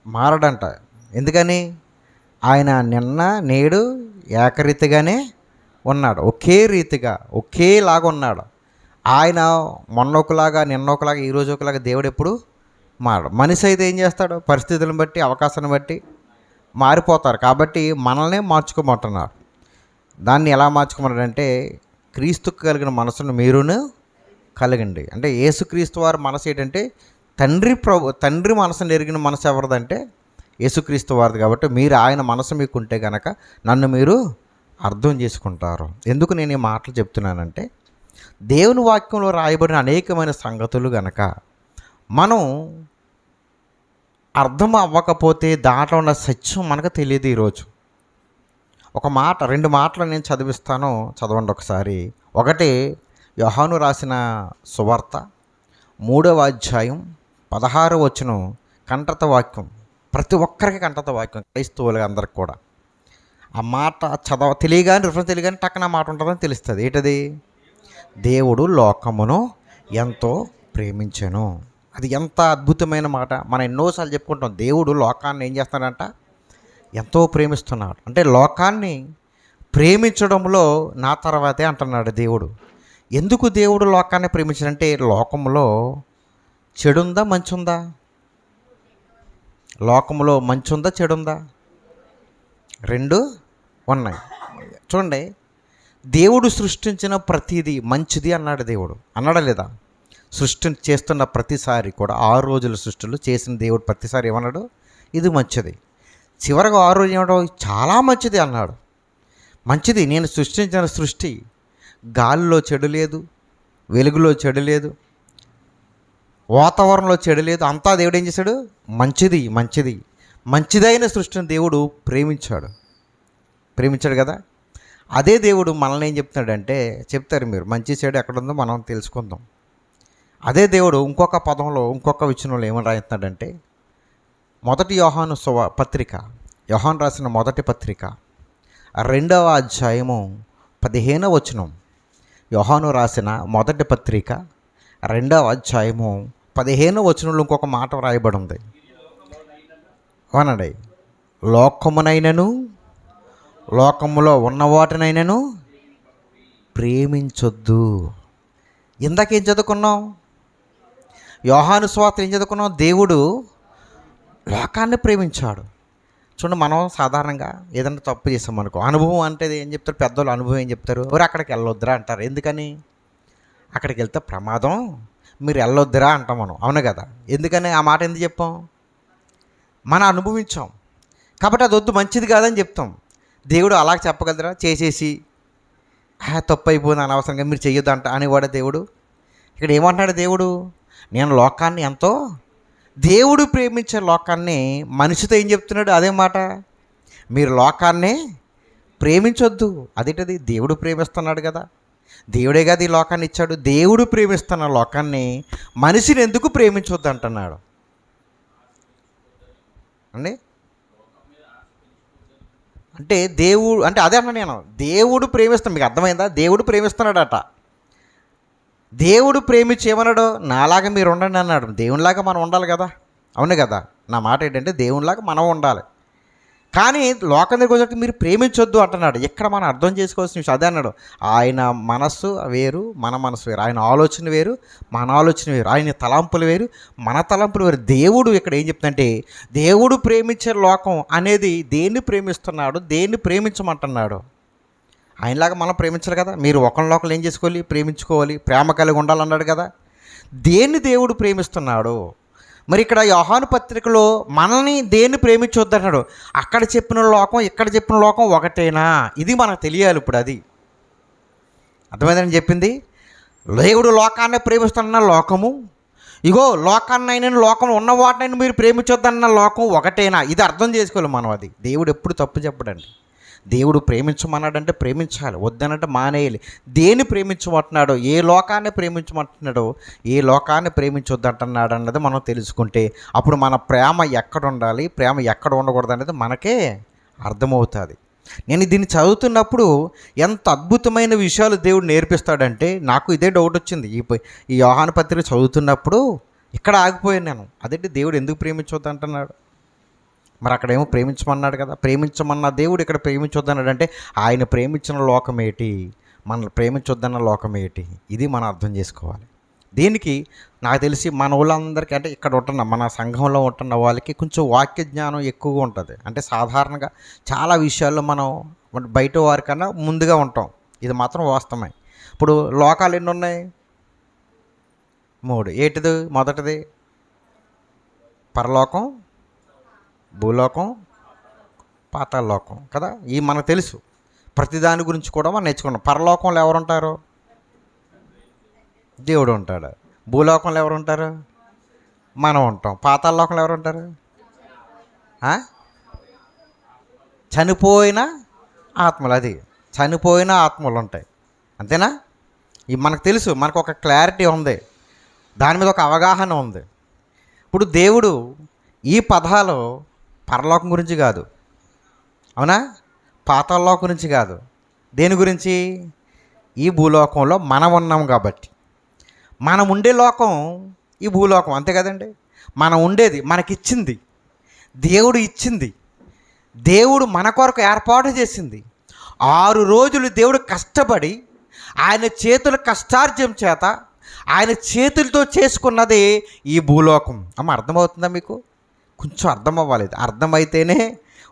మారడంట. ఎందుకని? ఆయన నిన్న నేడు ఏకరీతిగానే ఉన్నాడు. ఒకే రీతిగా ఒకేలాగా ఉన్నాడు. ఆయన మొన్న ఒకలాగా, నిన్న ఒకలాగా, ఈరోజు ఒకలాగా దేవుడు ఎప్పుడు మారడు. మనిషి అయితే ఏం చేస్తాడు? పరిస్థితులను బట్టి, అవకాశాన్ని బట్టి మారిపోతారు. కాబట్టి మనల్నే మార్చుకోమంటున్నారు. దాన్ని ఎలా మార్చుకోమన్నాడంటే, క్రీస్తుకు కలిగిన మనసును మీరును కలిగండి. అంటే యేసుక్రీస్తు వారి మనసు ఏంటంటే తండ్రి మనసును ఎరిగిన మనసు ఎవరిదంటే యేసుక్రీస్తు వారిది. కాబట్టి మీరు ఆయన మనసు మీకుంటే కనుక నన్ను మీరు అర్థం చేసుకుంటారు. ఎందుకు నేను ఈ మాటలు చెప్తున్నానంటే, దేవుని వాక్యంలో రాయబడిన అనేకమైన సంగతులు గనక మనం అర్థం అవ్వకపోతే దాంట్లో ఉన్న సత్యం మనకు తెలియదు. ఈరోజు ఒక మాట, 2 మాటలు నేను చదివిస్తాను, చదవండి ఒకసారి. ఒకటి యోహాను రాసిన సువార్త 3వ అధ్యాయం 16వ వచనం, కంఠత వాక్యం. ప్రతి ఒక్కరికి కంఠత వాక్యం, క్రైస్తవులు అందరికి కూడా. ఆ మాట తెలియగానే, రిఫరెన్స్ తెలియగానే టక్కన మాట ఉంటుందని తెలుస్తుంది. ఏంటది? దేవుడు లోకమును ఎంతో ప్రేమించెను. అది ఎంత అద్భుతమైన మాట. మనం ఎన్నోసార్లు చెప్పుకుంటాం, దేవుడు లోకాన్ని ఏం చేస్తాడంట? ఎంతో ప్రేమిస్తున్నాడు. అంటే లోకాన్ని ప్రేమించడంలో నా తర్వాతే అంటున్నాడు దేవుడు. ఎందుకు దేవుడు లోకాన్ని ప్రేమించాడంటే, లోకంలో చెడుందా మంచుందా? లోకంలో మంచుందా చెడుందా? 2 ఉన్నాయి. చూడండి, దేవుడు సృష్టించిన ప్రతిదీ మంచిది అన్నాడు దేవుడు. అన్నాడా లేదా? సృష్టి చేస్తున్న ప్రతిసారి కూడా 6 రోజుల సృష్టిలో చేసిన దేవుడు ప్రతిసారి ఏమన్నాడు? ఇది మంచిది. చివరిగా 6 రోజు ఏమన్నాడు? చాలా మంచిది అన్నాడు. మంచిది, నేను సృష్టించిన సృష్టి. గాలిలో చెడు లేదు, వెలుగులో చెడు లేదు, వాతావరణంలో చెడు లేదు. అంతా దేవుడు ఏం చేశాడు? మంచిది మంచిది మంచిదైన సృష్టిని దేవుడు ప్రేమించాడు కదా. అదే దేవుడు మనల్ని ఏం చెప్తున్నాడంటే, చెప్తారు మీరు, మంచి చెడు ఎక్కడుందో మనం తెలుసుకుందాం. అదే దేవుడు ఇంకొక పదంలో, ఇంకొక విషయంలో ఏమని రాస్తున్నాడంటే, మొదటి యోహాను పత్రిక, యోహాను రాసిన మొదటి పత్రిక 2వ అధ్యాయము 15వ వచనం. యోహాను రాసిన మొదటి పత్రిక 2వ అధ్యాయము 15వ వచనంలో ఇంకొక మాట వ్రాయబడి ఉంది. అవునండి. లోకమునైనను లోకములో ఉన్న వాటినైనను ప్రేమించొద్దు. ఇందాకేం చదువుకున్నాం? యోహాను సువార్త ఏం చదువుకున్నాం? దేవుడు లోకాన్ని ప్రేమించాడు. చూడండి, మనం సాధారణంగా ఏదైనా తప్పు చేసామనుకో, అనుభవం అంటే ఏం చెప్తారు పెద్దోళ్ళు? అనుభవం ఏం చెప్తారు? ఎవరు అక్కడికి వెళ్ళొద్దురా అంటారు. ఎందుకని? అక్కడికి వెళ్తే ప్రమాదం, మీరు వెళ్ళొద్దురా అంటాం మనం. అవును కదా? ఎందుకని ఆ మాట ఎందుకు చెప్పాం? మనం అనుభవించాం కాబట్టి అది వద్దు, మంచిది కాదని చెప్తాం. దేవుడు అలా చెప్పగలరా? చేసేసి తప్పు అయిపోయింది, అనవసరంగా మీరు చెయ్యొద్దు అనేవాడు దేవుడు. ఇక్కడ ఏమంటున్నాడు దేవుడు? నేను లోకాన్ని ఎంతో, దేవుడు ప్రేమించే లోకాన్ని మనిషితో ఏం చెప్తున్నాడు? అదే మాట, మీరు లోకాన్ని ప్రేమించొద్దు. అదేంటది? దేవుడు ప్రేమిస్తున్నాడు కదా, దేవుడే కదా ఈ లోకాన్ని ఇచ్చాడు. దేవుడు ప్రేమిస్తున్న లోకాన్ని మనిషిని ఎందుకు ప్రేమించొద్దు అంటున్నాడు అండి? అంటే దేవుడు అంటే అదే అన్నా నేను, దేవుడు ప్రేమిస్తాను. మీకు అర్థమైందా? దేవుడు ప్రేమిస్తున్నాడట. దేవుడు ప్రేమించి ఏమన్నాడు? నాలాగా మీరు ఉండండి అన్నాడు. దేవునిలాగా మనం ఉండాలి కదా. అవును కదా? నా మాట ఏంటంటే, దేవునిలాగా మనం ఉండాలి. కానీ లోకం దగ్గరికి వచ్చి మీరు ప్రేమించొద్దు అంటున్నాడు. ఇక్కడ మనం అర్థం చేసుకోవాల్సిన విషయం అదే అన్నాడు. ఆయన మనస్సు వేరు, మన మనసు వేరు. ఆయన ఆలోచన వేరు, మన ఆలోచన వేరు. ఆయన తలంపులు వేరు, మన తలంపులు వేరు. దేవుడు ఇక్కడ ఏం చెప్తుందంటే, దేవుడు ప్రేమించే లోకం అనేది దేన్ని ప్రేమిస్తున్నాడు, దేన్ని ప్రేమించమంటున్నాడు? ఆయనలాగా మనం ప్రేమించాలి కదా. మీరు ఒకరినొకరు ఏం చేసుకోవాలి? ప్రేమించుకోవాలి, ప్రేమ కలిగి ఉండాలన్నాడు కదా. దేన్ని దేవుడు ప్రేమిస్తున్నాడు? మరి ఇక్కడ యోహాను పత్రికలో మనల్ని దేన్ని ప్రేమించొద్దన్నాడు. అక్కడ చెప్పిన లోకం, ఇక్కడ చెప్పిన లోకం ఒకటేనా? ఇది మనకు తెలియాలి. ఇప్పుడు అది అర్థమైందని చెప్పింది. దేవుడు లోకాన్ని ప్రేమిస్తున్న లోకము, ఇగో లోకాన్నైనా, లోకంలో ఉన్న వాటినైనా మీరు ప్రేమించొద్దన్న లోకం ఒకటేనా? ఇది అర్థం చేసుకోవాలి మనం. అది దేవుడు ఎప్పుడు తప్పు చెప్పడండి. దేవుడు ప్రేమించమన్నాడంటే ప్రేమించాలి, వద్దనంటే మానేయాలి. దేన్ని ప్రేమించమంటున్నాడో, ఏ లోకాన్ని ప్రేమించమంటున్నాడో, ఏ లోకాన్ని ప్రేమించొద్దంటున్నాడు అన్నది మనం తెలుసుకుంటే అప్పుడు మన ప్రేమ ఎక్కడ ఉండాలి, ప్రేమ ఎక్కడ ఉండకూడదు అనేది మనకే అర్థమవుతుంది. నేను దీన్ని చదువుతున్నప్పుడు ఎంత అద్భుతమైన విషయాలు దేవుడు నేర్పిస్తాడంటే, నాకు ఇదే డౌట్ వచ్చింది. ఈ యోహాను పత్రిక చదువుతున్నప్పుడు ఇక్కడ ఆగిపోయాను నేను. అదేంటి దేవుడు ఎందుకు ప్రేమించొద్దు అంటున్నాడు? మరి అక్కడేమో ప్రేమించమన్నాడు కదా, ప్రేమించమన్న దేవుడు ఇక్కడ ప్రేమించొద్దన్నాడు. అంటే ఆయన ప్రేమించిన లోకం ఏంటి, మనల్ని ప్రేమించొద్దన్న లోకం ఏంటి, ఇది మనం అర్థం చేసుకోవాలి. దీనికి నాకు తెలిసి మన వాళ్ళందరికీ, అంటే ఇక్కడ ఉంటున్న మన సంఘంలో ఉంటున్న వాళ్ళకి కొంచెం వాక్య జ్ఞానం ఎక్కువగా ఉంటుంది. అంటే సాధారణంగా చాలా విషయాల్లో మనం బయట వారికన్నా ముందుగా ఉంటాం, ఇది మాత్రం వాస్తవమే. ఇప్పుడు లోకాలు ఎన్ని ఉన్నాయి? 3. ఏంటిది? మొదటిది పరలోకం, భూలోకం, పాతాళలోకం కదా. ఇవి మనకు తెలుసు. ప్రతిదాని గురించి కూడా మనం నేర్చుకున్నాం. పరలోకంలో ఎవరు ఉంటారు? దేవుడు ఉంటాడు. భూలోకంలో ఎవరు ఉంటారు? మనం ఉంటాం. పాతాళలోకంలో ఎవరు ఉంటారు? చనిపోయిన ఆత్మలు. అది చనిపోయిన ఆత్మలు ఉంటాయి, అంతేనా? ఇవి మనకు తెలుసు, మనకు ఒక క్లారిటీ ఉంది, దాని మీద ఒక అవగాహన ఉంది. ఇప్పుడు దేవుడు ఈ పదాలు పరలోకం గురించి కాదు, అవునా, పాతాళలోకం గురించి కాదు, దేని గురించి? ఈ భూలోకంలో మనం ఉన్నాం కాబట్టి. మనం ఉండే లోకం ఈ భూలోకం, అంతే కదండి. మనం ఉండేది మనకిచ్చింది దేవుడు, ఇచ్చింది దేవుడు మన కొరకు ఏర్పాటు చేసింది. 6 రోజులు దేవుడు కష్టపడి ఆయన చేతుల కష్టార్జం చేత ఆయన చేతులతో చేసుకున్నది ఈ భూలోకం. అమ్మ, అర్థమవుతుందా మీకు? కొంచెం అర్థం అవ్వాలి. అర్థమైతేనే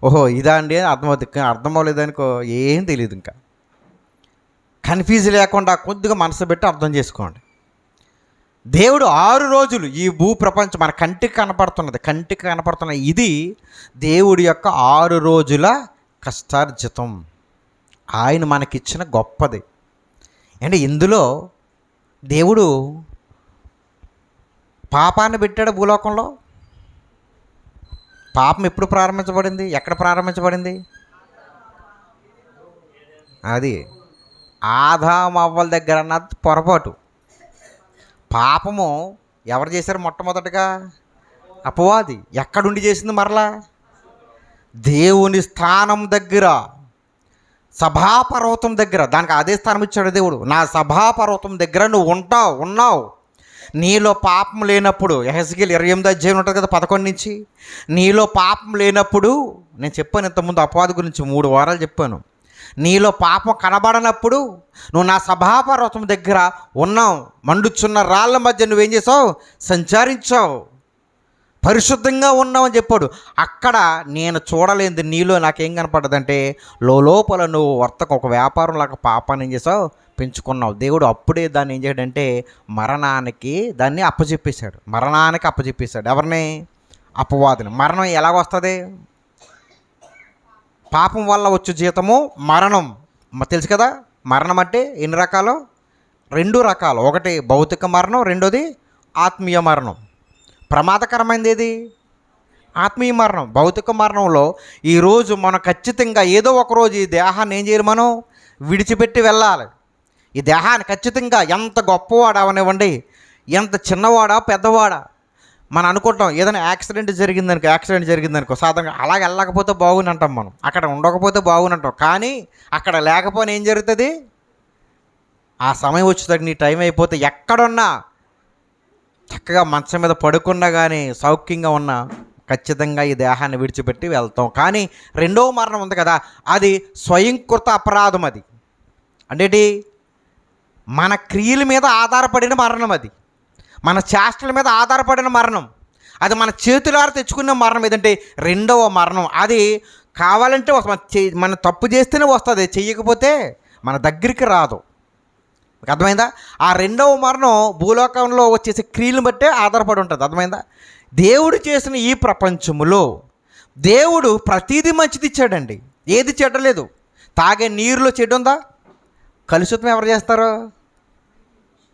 ఓహో ఇదా అండి అర్థమవుతుంది. అర్థం అవ్వలేదనుకో ఏం తెలియదు. ఇంకా కన్ఫ్యూజ్ లేకుండా కొద్దిగా మనసు పెట్టి అర్థం చేసుకోండి. దేవుడు 6 రోజులు ఈ భూ ప్రపంచం మన కంటికి కనపడుతున్న ఇది దేవుడి యొక్క 6 రోజుల కష్టార్జితం. ఆయన మనకిచ్చిన గొప్పది. అంటే ఇందులో దేవుడు పాపాన్ని పెట్టాడు భూలోకంలో. పాపం ఎప్పుడు ప్రారంభించబడింది? ఎక్కడ ప్రారంభించబడింది? అది ఆదాము అవ్వల దగ్గర అన్నది పొరపాటు. పాపము ఎవరు చేశారు? మొట్టమొదటిగా అపవాది. ఎక్కడుండి చేసింది? మరలా దేవుని స్థానం దగ్గర, సభాపర్వతం దగ్గర. దానికి అదే స్థానం ఇచ్చాడు దేవుడు. నా సభాపర్వతం దగ్గర నువ్వు ఉన్నావు. నీలో పాపం లేనప్పుడు, యెహెజ్కేలు 28వ అధ్యాయం ఉంటుంది కదా, 11 నుంచి. నీలో పాపం లేనప్పుడు, నేను చెప్పాను ఇంతకుముందు అపవాది గురించి 3 వారాలు చెప్పాను. నీలో పాపం కనబడనప్పుడు నువ్వు నా సభాపర్వతం దగ్గర ఉన్నావు. మండుచున్న రాళ్ళ మధ్య నువ్వేం చేసావు? సంచరించావు. పరిశుద్ధంగా ఉన్నావని చెప్పాడు. అక్కడ నేను చూడలేంది నీలో నాకేం కనపడ్డదంటే లోపల నువ్వు ఒక వ్యాపారం లాగా పాపాన్ని ఏం చేసావు? పెంచుకున్నావు. దేవుడు అప్పుడే దాన్ని ఏం చేయడంటే మరణానికి దాన్ని అప్పచెప్పేశాడు. ఎవరిని? అపవాదిని. మరణం ఎలాగొస్తుంది? పాపం వల్ల వచ్చే జీతము మరణం. తెలుసు కదా. మరణం అంటే ఎన్ని రకాలు? 2 రకాలు. ఒకటి భౌతిక మరణం, రెండోది ఆత్మీయ మరణం. ప్రమాదకరమైనది ఏది? ఆత్మీయ మరణం. భౌతిక మరణంలో ఈరోజు మనం ఖచ్చితంగా ఏదో ఒకరోజు ఈ దేహాన్ని ఏం చేయాలి? మనం విడిచిపెట్టి వెళ్ళాలి. ఈ దేహాన్ని ఖచ్చితంగా, ఎంత గొప్పవాడా అవనివ్వండి, ఎంత చిన్నవాడా పెద్దవాడా, మనం అనుకుంటాం ఏదైనా యాక్సిడెంట్ జరిగిందనుకో సాధారణంగా అలాగ వెళ్ళకపోతే బాగుని అంటాం, మనం అక్కడ ఉండకపోతే బాగుని అంటాం. కానీ అక్కడ లేకపోయినా ఏం జరుగుతుంది? ఆ సమయం వచ్చేసరికి నీ టైం అయిపోతే ఎక్కడున్నా చక్కగా మంచం మీద పడుకున్నా కానీ సౌఖ్యంగా ఉన్నా ఖచ్చితంగా ఈ దేహాన్ని విడిచిపెట్టి వెళ్తాం. కానీ రెండవ మరణం ఉంది కదా, అది స్వయంకృత అపరాధం. అది అంటే మన క్రియల మీద ఆధారపడిన మరణం, అది మన చేష్టల మీద ఆధారపడిన మరణం, అది మన చేతులారా తెచ్చుకున్న మరణం. ఏదంటే రెండవ మరణం. అది కావాలంటే మన తప్పు చేస్తేనే వస్తుంది, చెయ్యకపోతే మన దగ్గరికి రాదు. అర్థమైందా? ఆ రెండవ మరణం భూలోకంలో వచ్చేసే క్రియలను బట్టే ఆధారపడి ఉంటుంది. అర్థమైందా? దేవుడు చేసిన ఈ ప్రపంచములో దేవుడు ప్రతిదీ మంచిది ఇచ్చాడండి. ఏది చెడ్డలేదు. తాగే నీరులో చెడ్డ ఉందా? కలుషితం ఎవరు చేస్తారు?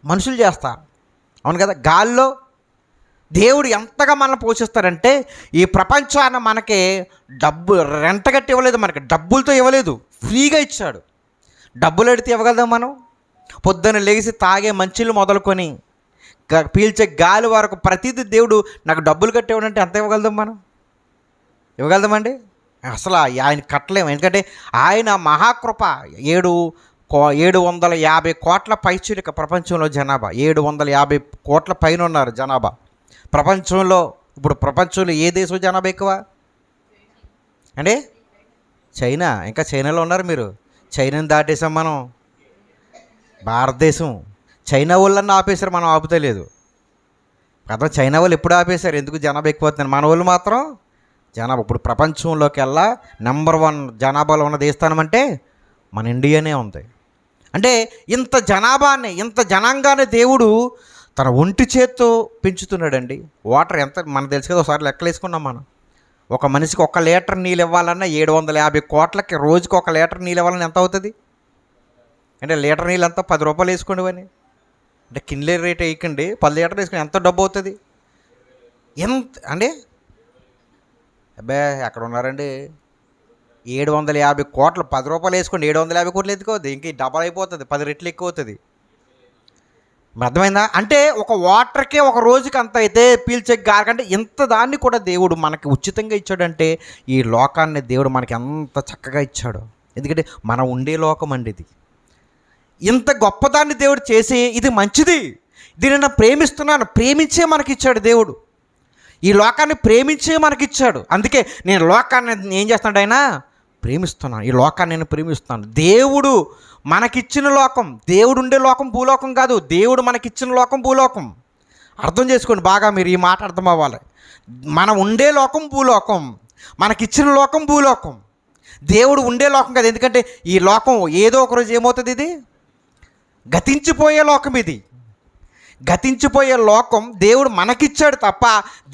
మనుషులు చేస్తారు. అవును కదా. గాల్లో దేవుడు ఎంతగా మనల్ని పోషిస్తారంటే ఈ ప్రపంచాన్ని మనకి రెంటగట్టి ఇవ్వలేదు, మనకి డబ్బులతో ఇవ్వలేదు, ఫ్రీగా ఇచ్చాడు. డబ్బులు అడిగితే ఇవ్వగలదాం మనం? పొద్దున్న లేచి తాగే మంచిలు మొదలుకొని పీల్చే గాలి వరకు ప్రతిదీ దేవుడు నాకు డబ్బులు కట్టేవాడంటే ఎంత ఇవ్వగలదాం? మనం ఇవ్వగలదామండి? అసలు ఆయన కట్టలేము. ఎందుకంటే ఆయన మహాకృప. 750 కోట్ల పైచిలిక ప్రపంచంలో జనాభా. 750 కోట్ల పైన ఉన్నారు జనాభా ప్రపంచంలో. ఇప్పుడు ప్రపంచంలో ఏ దేశం జనాభా ఎక్కువ? అంటే చైనా, ఇంకా చైనాలో ఉన్నారు మీరు. చైనాని దాటేసాం మనం. భారతదేశం చైనా వాళ్ళన్నా ఆపేశారు, మనం ఆపుతలేదు కదా. చైనా వాళ్ళు ఎప్పుడు ఆపేశారు? ఎందుకు జనాభా ఎక్కువ అవుతుంది. మన వాళ్ళు మాత్రం జనాభా ఇప్పుడు ప్రపంచంలోకి వెళ్ళా నెంబర్ 1 జనాభాలో ఉన్న దేశస్థానం అంటే మన ఇండియానే ఉంది. అంటే ఇంత జనాభాని, ఇంత జనాంగాన్ని దేవుడు తన ఒంటి చేత్తో పెంచుతున్నాడండి. వాటర్ ఎంత మనకు తెలుసు కదా, ఒకసారి లెక్కలేసుకున్నాం మనం. ఒక మనిషికి 1 లీటర్ నీళ్ళు ఇవ్వాలన్నా 750 కోట్లకి రోజుకి 1 లీటర్ నీళ్ళు ఇవ్వాలని ఎంత అవుతుంది? అంటే లీటర్ నీళ్ళు ఎంత? 10 రూపాయలు వేసుకోండి అని. అంటే కిన్లే రేట్ వేయకండి, 10 లీటర్లు వేసుకుని ఎంత డబ్బు అవుతుంది? ఎంత అండి? అబ్బే ఎక్కడ ఉన్నారండి? 750 కోట్లు, 10 రూపాయలు వేసుకోండి, 750 కోట్లు ఎత్తుకోవద్దు, ఇంక డబల్ అయిపోతుంది, 10 రెట్లు ఎక్కువ అవుతుంది. అర్థమైందా? అంటే ఒక వాటర్కే ఒక రోజుకి అంత అయితే పీల్చే గాలి కంటే ఇంత దాన్ని కూడా దేవుడు మనకి ఉచితంగా ఇచ్చాడంటే ఈ లోకాన్ని దేవుడు మనకి ఎంత చక్కగా ఇచ్చాడు. ఎందుకంటే మనం ఉండే లోకం అండి ఇది. ఇంత గొప్పదాన్ని దేవుడు చేసి ఇది మంచిది, దీన్ని నేను ప్రేమిస్తున్నాను, ప్రేమించే మనకిచ్చాడు దేవుడు. ఈ లోకాన్ని ప్రేమించే మనకిచ్చాడు. అందుకే నేను లోకాన్ని ఏం చేస్తున్నాడు? ఆయన ప్రేమిస్తున్నాను, ఈ లోకాన్ని నేను ప్రేమిస్తున్నాను. దేవుడు మనకిచ్చిన లోకం, దేవుడు ఉండే లోకం భూలోకం కాదు, దేవుడు మనకిచ్చిన లోకం భూలోకం. అర్థం చేసుకోండి బాగా, మీరు ఈ మాట అర్థం అవ్వాలి. మనం ఉండే లోకం భూలోకం, మనకిచ్చిన లోకం భూలోకం. దేవుడు ఉండే లోకం కాదు. ఎందుకంటే ఈ లోకం ఏదో ఒకరోజు ఏమవుతుంది? ఇది గతించిపోయే లోకం. ఇది గతించిపోయే లోకం దేవుడు మనకిచ్చాడు తప్ప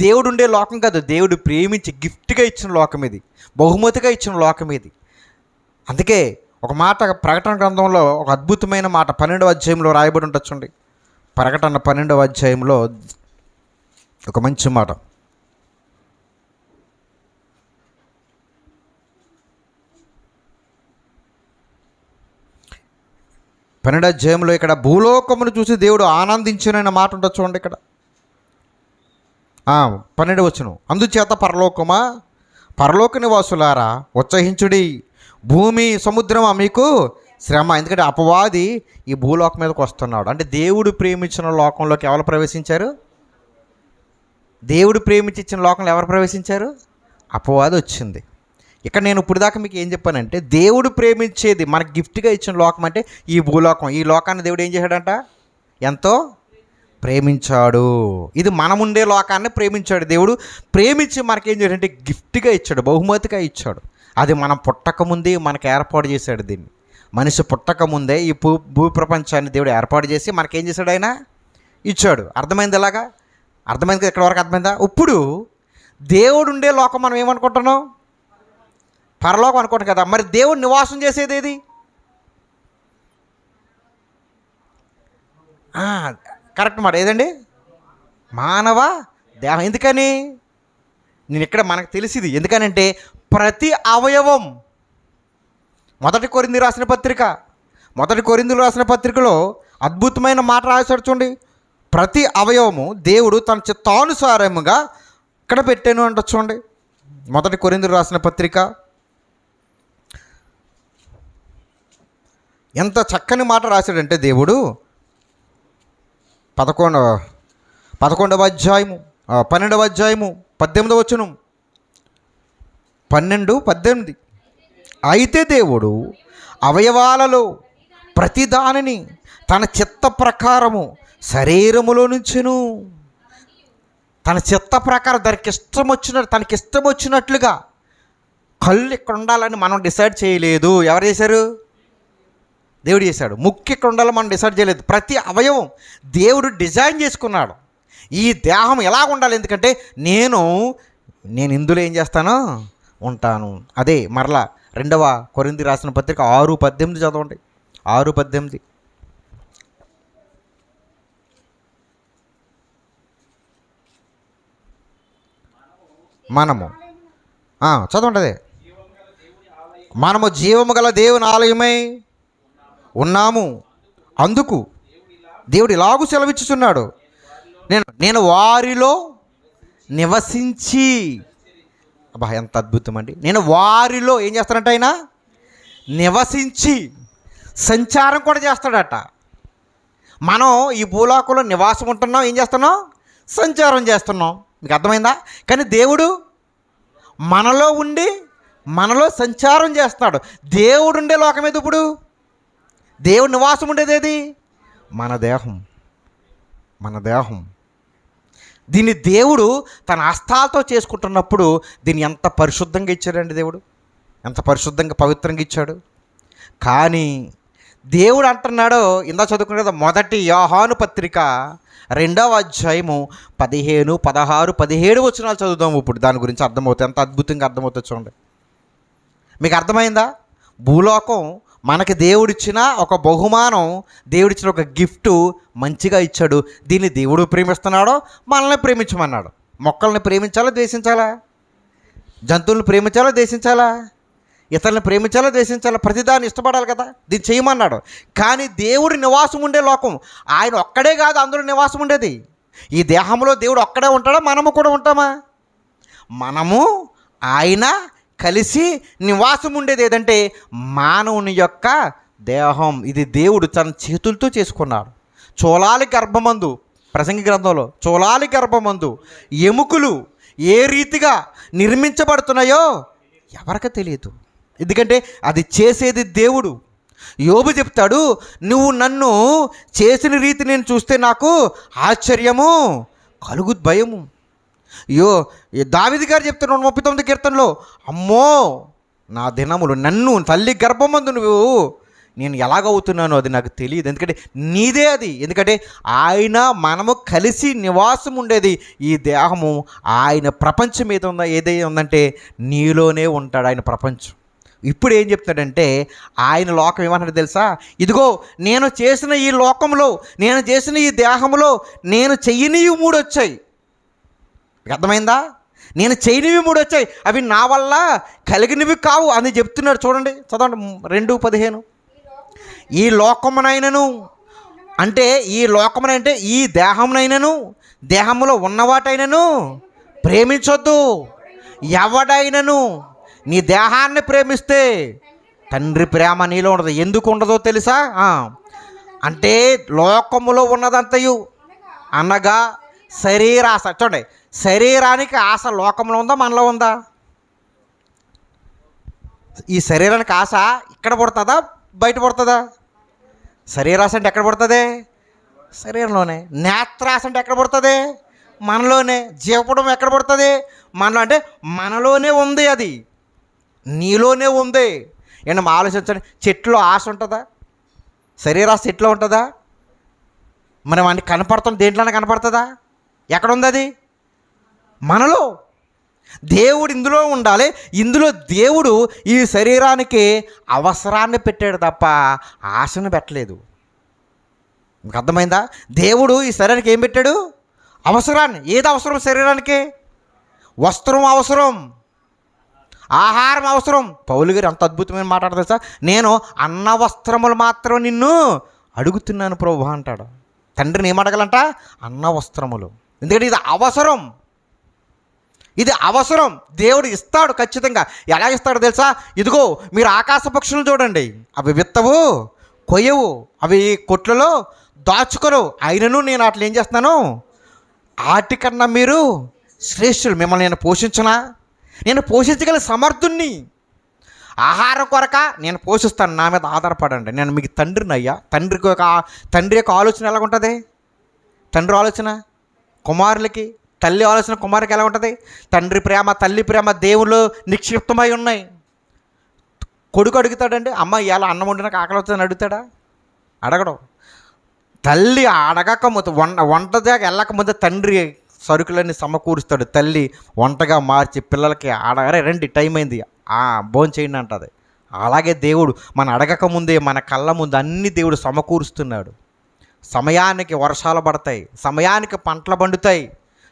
దేవుడు ఉండే లోకం కాదు. దేవుడు ప్రేమించి గిఫ్ట్గా ఇచ్చిన లోకం ఇది, బహుమతిగా ఇచ్చిన లోకం ఇది. అందుకే ఒక మాట ప్రకటన గ్రంథంలో ఒక అద్భుతమైన మాట 12వ అధ్యాయంలో రాయబడి ఉండొచ్చండి. ప్రకటన 12వ అధ్యాయంలో ఒక మంచి మాట. పన్నెండవ అధ్యాయంలో ఇక్కడ భూలోకమును చూసి దేవుడు ఆనందించునన్న మాట ఉండొచ్చు చూడండి. ఇక్కడ 12వ వచనం, అందుచేత పరలోకమా, పరలోక నివాసులారా ఉత్సహించుడి, భూమి సముద్రమా మీకు శ్రమ. ఎందుకంటే అపవాది ఈ భూలోకం మీదకి వస్తున్నాడు. అంటే దేవుడు ప్రేమించిన లోకంలోకి ఎవరు ప్రవేశించారు? దేవుడు ప్రేమించిన లోకంలో ఎవరు ప్రవేశించారు? అపవాది వచ్చింది. ఇక్కడ నేను ఇప్పుడు దాకా మీకు ఏం చెప్పానంటే, దేవుడు ప్రేమించేది మనకు గిఫ్ట్గా ఇచ్చిన లోకం అంటే ఈ భూలోకం. ఈ లోకాన్ని దేవుడు ఏం చేశాడంట? ఎంతో ప్రేమించాడు. ఇది మనముండే లోకాన్ని ప్రేమించాడు దేవుడు. ప్రేమించి మనకేం చేశాడంటే గిఫ్ట్గా ఇచ్చాడు, బహుమతిగా ఇచ్చాడు. అది మనం పుట్టకముందే మనకు ఏర్పాటు చేశాడు. దీన్ని మనిషి పుట్టకముందే ఈ భూప్రపంచాన్ని దేవుడు ఏర్పాటు చేసి మనకేం చేశాడు? ఆయన ఇచ్చాడు. అర్థమైంది? ఎలాగా అర్థమైంది కదా? ఇక్కడ వరకు అర్థమైందా? ఇప్పుడు దేవుడు ఉండే లోకం మనం ఏమనుకుంటున్నాం? పరలోకం అనుకుంటాం కదా. మరి దేవుడు నివాసం చేసేది ఏది? కరెక్ట్ మాట ఏదండి? మానవ దేహం. ఎందుకని? నేను ఇక్కడ మనకు తెలిసింది ఎందుకనంటే ప్రతి అవయవం, మొదటి కొరింథీయులకు రాసిన పత్రికలో అద్భుతమైన మాట రాశాడు చూడండి. ప్రతి అవయవము దేవుడు తన చిత్తానుసారముగా ఇక్కడ పెట్టాను అంట చూడండి. మొదటి కొరింథీయులకు రాసిన పత్రిక ఎంత చక్కని మాట రాశాడంటే దేవుడు 11వ అధ్యాయము 12వ అధ్యాయము 18వ వచనం 12-18. అయితే దేవుడు అవయవాలలో ప్రతి దానిని తన చిత్త ప్రకారము శరీరములో నుంచెను. తన చిత్త ప్రకారం తనకి ఇష్టం వచ్చినట్లుగా. కళ్ళు ఇక్కడ ఉండాలని మనం డిసైడ్ చేయలేదు. ఎవరు చేశారు? దేవుడు చేశాడు. ముక్కు ఇక్కడ ఉండాలని మనం డిసైడ్ చేయలేదు. ప్రతి అవయవం దేవుడు డిజైన్ చేసుకున్నాడు. ఈ దేహం ఎలా ఉండాలి? ఎందుకంటే నేను ఇందులో ఏం చేస్తాను? ఉంటాను. అదే మరలా 2వ కొరింథీయులకు రాసిన పత్రిక 6:18 చదవండి. 6:18. మనము చదవండి. అదే మనము జీవము గల దేవుని ఆలయమై ఉన్నాము. అందుకు దేవుడు ఇలాగూ సెలవిచ్చుచున్నాడు, నేను వారిలో నివసించి. అబ్బా ఎంత అద్భుతం అండి! నేను వారిలో ఏం చేస్తానంట? ఆయన నివసించి సంచారం కూడా చేస్తాడట. మనం ఈ భూలోకంలో నివాసం ఉంటున్నాం, ఏం చేస్తున్నాం? సంచారం చేస్తున్నాం. మీకు అర్థమైందా? కానీ దేవుడు మనలో ఉండి మనలో సంచారం చేస్తున్నాడు. దేవుడు ఉండే లోకం ఏది ఇప్పుడు? దేవుడు నివాసం ఉండేది ఏది? మన దేహం. మన దేహం. దీన్ని దేవుడు తన హస్తాలతో చేసుకుంటున్నప్పుడు దీన్ని ఎంత పరిశుద్ధంగా ఇచ్చాడండి దేవుడు, ఎంత పరిశుద్ధంగా పవిత్రంగా ఇచ్చాడు. కానీ దేవుడు అంటున్నాడు, ఇందా చదువుకునే కదా, 1 యోహాను పత్రిక 2వ అధ్యాయము 15, 16, 17 వచనాలు చదువుదాము. ఇప్పుడు దాని గురించి అర్థమవుతుంది, ఎంత అద్భుతంగా అర్థమవుతుంది చూడండి. మీకు అర్థమైందా? భూలోకం మనకి దేవుడిచ్చిన ఒక బహుమానం, దేవుడిచ్చిన ఒక గిఫ్ట్ మంచిగా ఇచ్చాడు. దీన్ని దేవుడు ప్రేమిస్తున్నాడో మనల్ని ప్రేమించమన్నాడు. మొక్కల్ని ప్రేమించాలా ద్వేషించాలా? జంతువులను ప్రేమించాలా ద్వేషించాలా? ఇతరులను ప్రేమించాలా ద్వేషించాలా? ప్రతిదాన్ని ఇష్టపడాలి కదా, దీన్ని చేయమన్నాడు. కానీ దేవుడి నివాసం ఉండే లోకం ఆయన ఒక్కడే కాదు, అందులో నివాసం ఉండేది. ఈ దేహంలో దేవుడు ఒక్కడే ఉంటాడా? మనము కూడా ఉంటామా? మనము ఆయన కలిసి నివాసం ఉండేది ఏదంటే మానవుని యొక్క దేహం. ఇది దేవుడు తన చేతులతో చేసుకున్నాడు. చోళాలి గర్భమందు, ప్రసంగి గ్రంథంలో చోళాలి గర్భమందు ఎముకలు ఏ రీతిగా నిర్మించబడుతున్నాయో ఎవరికి తెలియదు, ఎందుకంటే అది చేసేది దేవుడు. యోబు చెప్తాడు, నువ్వు నన్ను చేసిన రీతి నేను చూస్తే నాకు ఆశ్చర్యము కలుగు, భయము. దావీదు గారు చెప్తున్నాడు 39 కీర్తనలో, అమ్మో నా దినములు, నన్ను తల్లి గర్భమందు నువ్వు నేను ఎలాగవుతున్నానో అది నాకు తెలియదు, ఎందుకంటే నీదే అది. ఎందుకంటే ఆయన మనము కలిసి నివాసం ఉండేది ఈ దేహము. ఆయన ప్రపంచం ఏదో ఉందా, ఏదైతే ఉందంటే నీలోనే ఉంటాడు ఆయన ప్రపంచం. ఇప్పుడు ఏం చెప్తాడంటే ఆయన లోకం ఏమంటాడు తెలుసా? ఇదిగో నేను చేసిన ఈ లోకంలో, నేను చేసిన ఈ దేహంలో నేను చెయ్యనివి 3 వచ్చాయి. అర్థమైందా? నేను చేయనివి 3 వచ్చాయి, అవి నా వల్ల కలిగినవి కావు అని చెప్తున్నాడు. చూడండి, చదవండి 2:15. ఈ లోకమునైనను అంటే ఈ లోకమునంటే ఈ దేహమునైనను దేహములో ఉన్నవాటైనను ప్రేమించొద్దు. ఎవడైనను నీ దేహాన్ని ప్రేమిస్తే తండ్రి ప్రేమ నీలో ఉండదు. ఎందుకు ఉండదో తెలుసా? అంటే లోకములో ఉన్నదంతయు అనగా శరీరాశ. చూడండి, శరీరానికి ఆశ లోకంలో ఉందా మనలో ఉందా? ఈ శరీరానికి ఆశ ఇక్కడ పుడుతుందా బయట పుడుతుందా? శరీరాశ అంటే ఎక్కడ పుడుతుంది? శరీరంలోనే. నేత్రాశ అంటే ఎక్కడ పుడుతుంది? మనలోనే. జీవపడం ఎక్కడ పుడుతుంది? మనలో. అంటే మనలోనే ఉంది, అది నీలోనే ఉంది. ఏంటి మా ఆలోచించండి, చెట్లో ఆశ ఉంటుందా? శరీరాశ చెట్లో ఉంటుందా? మనం అన్ని కనపడుతుంది, దేంట్లోనే కనపడుతుందా? ఎక్కడుంది అది? మనలో. దేవుడు ఇందులో ఉండాలి. ఇందులో దేవుడు ఈ శరీరానికి అవసరాన్ని పెట్టాడు తప్ప ఆశను పెట్టలేదు. మీకు అర్థమైందా? దేవుడు ఈ శరీరానికి ఏం పెట్టాడు? అవసరాన్ని. ఏది అవసరం శరీరానికి? వస్త్రం అవసరం, ఆహారం అవసరం. పౌలు గారు అంత అద్భుతమైన మాట్లాడతారు సార్. నేను అన్న వస్త్రములు మాత్రం నిన్ను అడుగుతున్నాను ప్రభు అంటాడు. తండ్రిని ఏం అడగాలంట? అన్న వస్త్రములు. ఎందుకంటే ఇది అవసరం, ఇది అవసరం. దేవుడు ఇస్తాడు ఖచ్చితంగా. ఎలా ఇస్తాడు తెలుసా? ఇదిగో మీరు ఆకాశ పక్షులను చూడండి, అవి విత్తవు, కొయ్యవు, అవి కొట్లలో దాచుకోరు, అయినను నేను అట్లా ఏం చేస్తున్నాను? వాటికన్నా మీరు శ్రేష్ఠులు. మిమ్మల్ని నేను పోషించనా? నేను పోషించగల సమర్థుణ్ణి. ఆహారం కొరక నేను పోషిస్తాను, నా మీద ఆధారపడండి. నేను మీకు తండ్రిని అయ్యా. తండ్రి యొక్క ఆలోచన ఎలా ఉంటుంది? తండ్రి ఆలోచన కుమారులకి, తల్లి ఆలోచన కుమారుకి ఎలా ఉంటుంది? తండ్రి ప్రేమ, తల్లి ప్రేమ దేవుళ్ళు నిక్షిప్తమై ఉన్నాయి. కొడుకు అడుగుతాడండి, అమ్మ ఇలా అన్నం వండినాక ఆకలి అవుతుందని అడుగుతాడా? అడగడం. తల్లి అడగక ముందు, వంట దాకా వెళ్ళక ముందు తండ్రి సరుకులన్నీ సమకూరుస్తాడు. తల్లి వంటగా మార్చి పిల్లలకి అరే రండి టైం అయింది, భోజనం చేయండి అంటుంది. అలాగే దేవుడు మన అడగక ముందే మన కళ్ళ ముందు అన్ని దేవుడు సమకూరుస్తున్నాడు. సమయానికి వర్షాలు పడతాయి, సమయానికి పంటలు పండుతాయి,